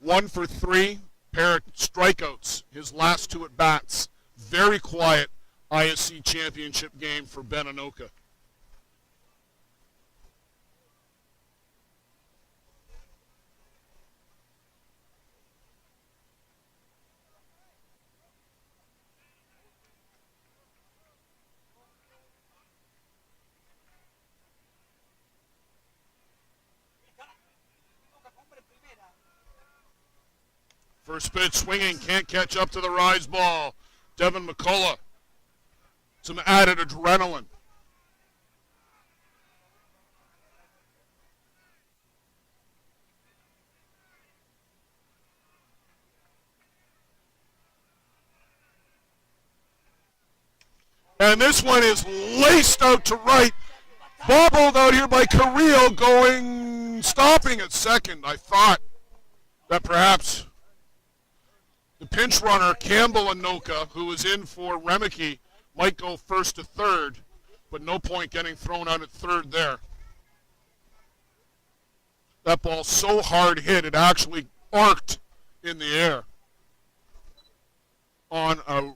1 for 3, pair of strikeouts, his last 2 at bats. Very quiet ISC championship game for Ben Anoka. First pitch swinging, can't catch up to the rise ball. Devin McCullough. Some added adrenaline. And this one is laced out to right. Bobbled out here by Carrillo, stopping at second. I thought that perhaps the pinch runner, Campbell Anoka, who was in for Remeke, might go first to third, but no point getting thrown out at third there. That ball so hard hit, it actually arced in the air on a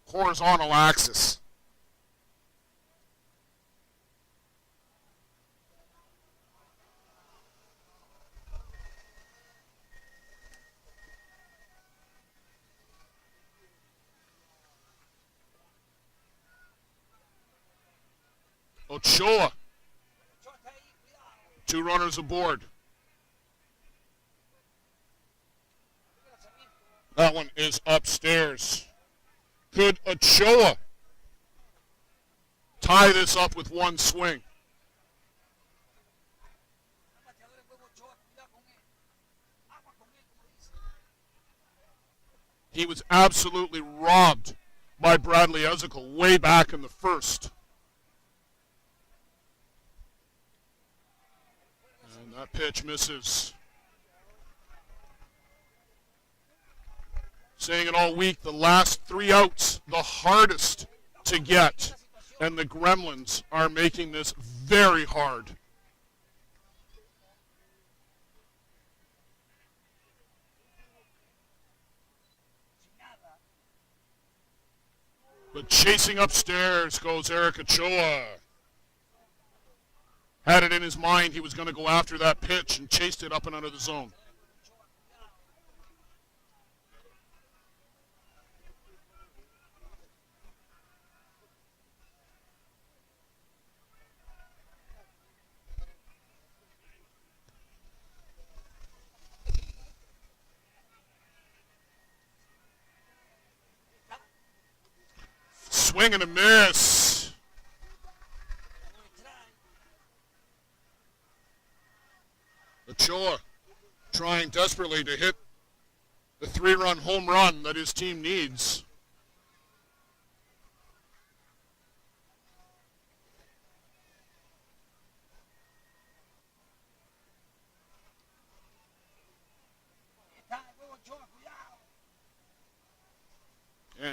horizontal axis. Ochoa. 2 runners aboard. That one is upstairs. Could Ochoa tie this up with one swing? He was absolutely robbed by Bradley Esical way back in the first. That pitch misses. Saying it all week, the last 3 outs, the hardest to get. And the Gremlins are making this very hard. But chasing upstairs goes Eric Ochoa. Had it in his mind he was going to go after that pitch and chased it up and out of the zone. Swing and a miss. Ochoa trying desperately to hit the 3-run home run that his team needs.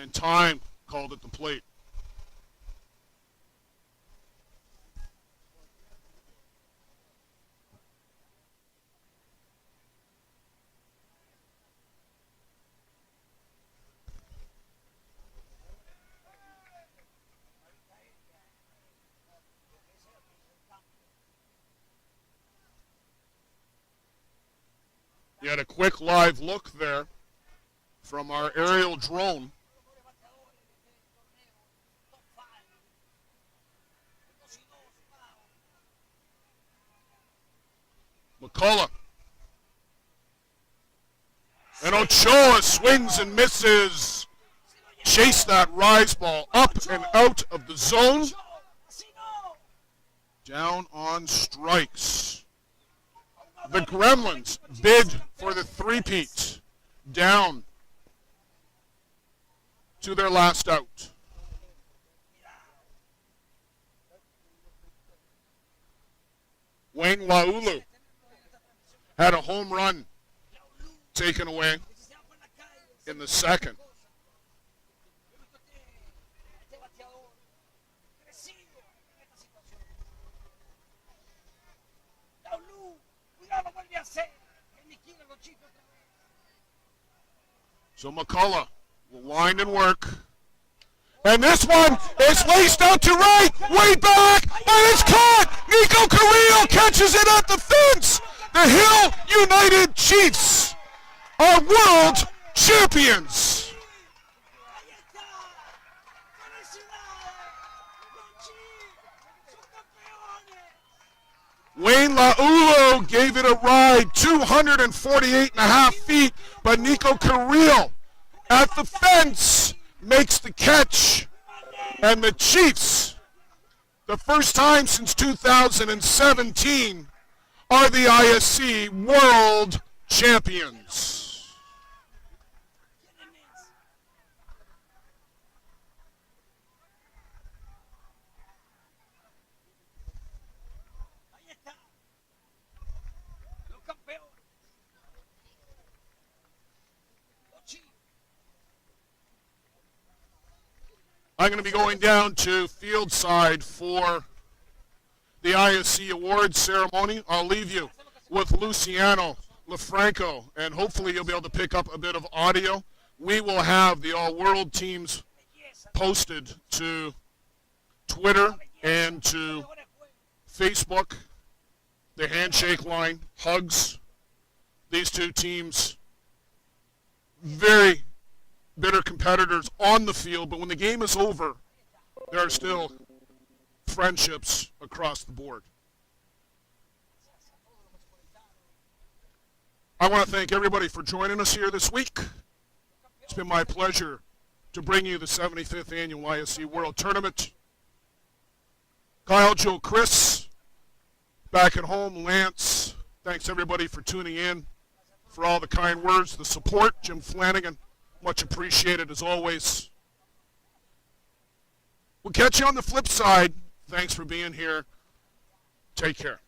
And time called at the plate. You had a quick live look there from our aerial drone. McCullough. And Ochoa swings and misses. Chase that rise ball up and out of the zone. Down on strikes. The Gremlins bid for the three-peat. Down to their last out. Wayne Laulu had a home run taken away in the second. So McCullough will wind and work. And this one is laced out to right, way back, and it's caught! Nico Carrillo catches it at the fence! The Hill United Chiefs are world champions! Wayne Laulu gave it a ride, 248.5 feet, but Nico Carrillo at the fence makes the catch, and the Chiefs, the first time since 2017, are the ISC world champions. I'm going to be going down to field side for the ISC awards ceremony. I'll leave you with Luciano LaFranco, and hopefully you'll be able to pick up a bit of audio. We will have the all-world teams posted to Twitter and to Facebook. The handshake line, hugs. These two teams, very bitter competitors on the field, but when the game is over, there are still friendships across the board. I want to thank everybody for joining us here this week. It's been my pleasure to bring you the 75th Annual ISC World Tournament. Kyle, Joe, Chris, back at home, Lance, thanks everybody for tuning in, for all the kind words, the support. Jim Flanagan, much appreciated as always. We'll catch you on the flip side. Thanks for being here. Take care.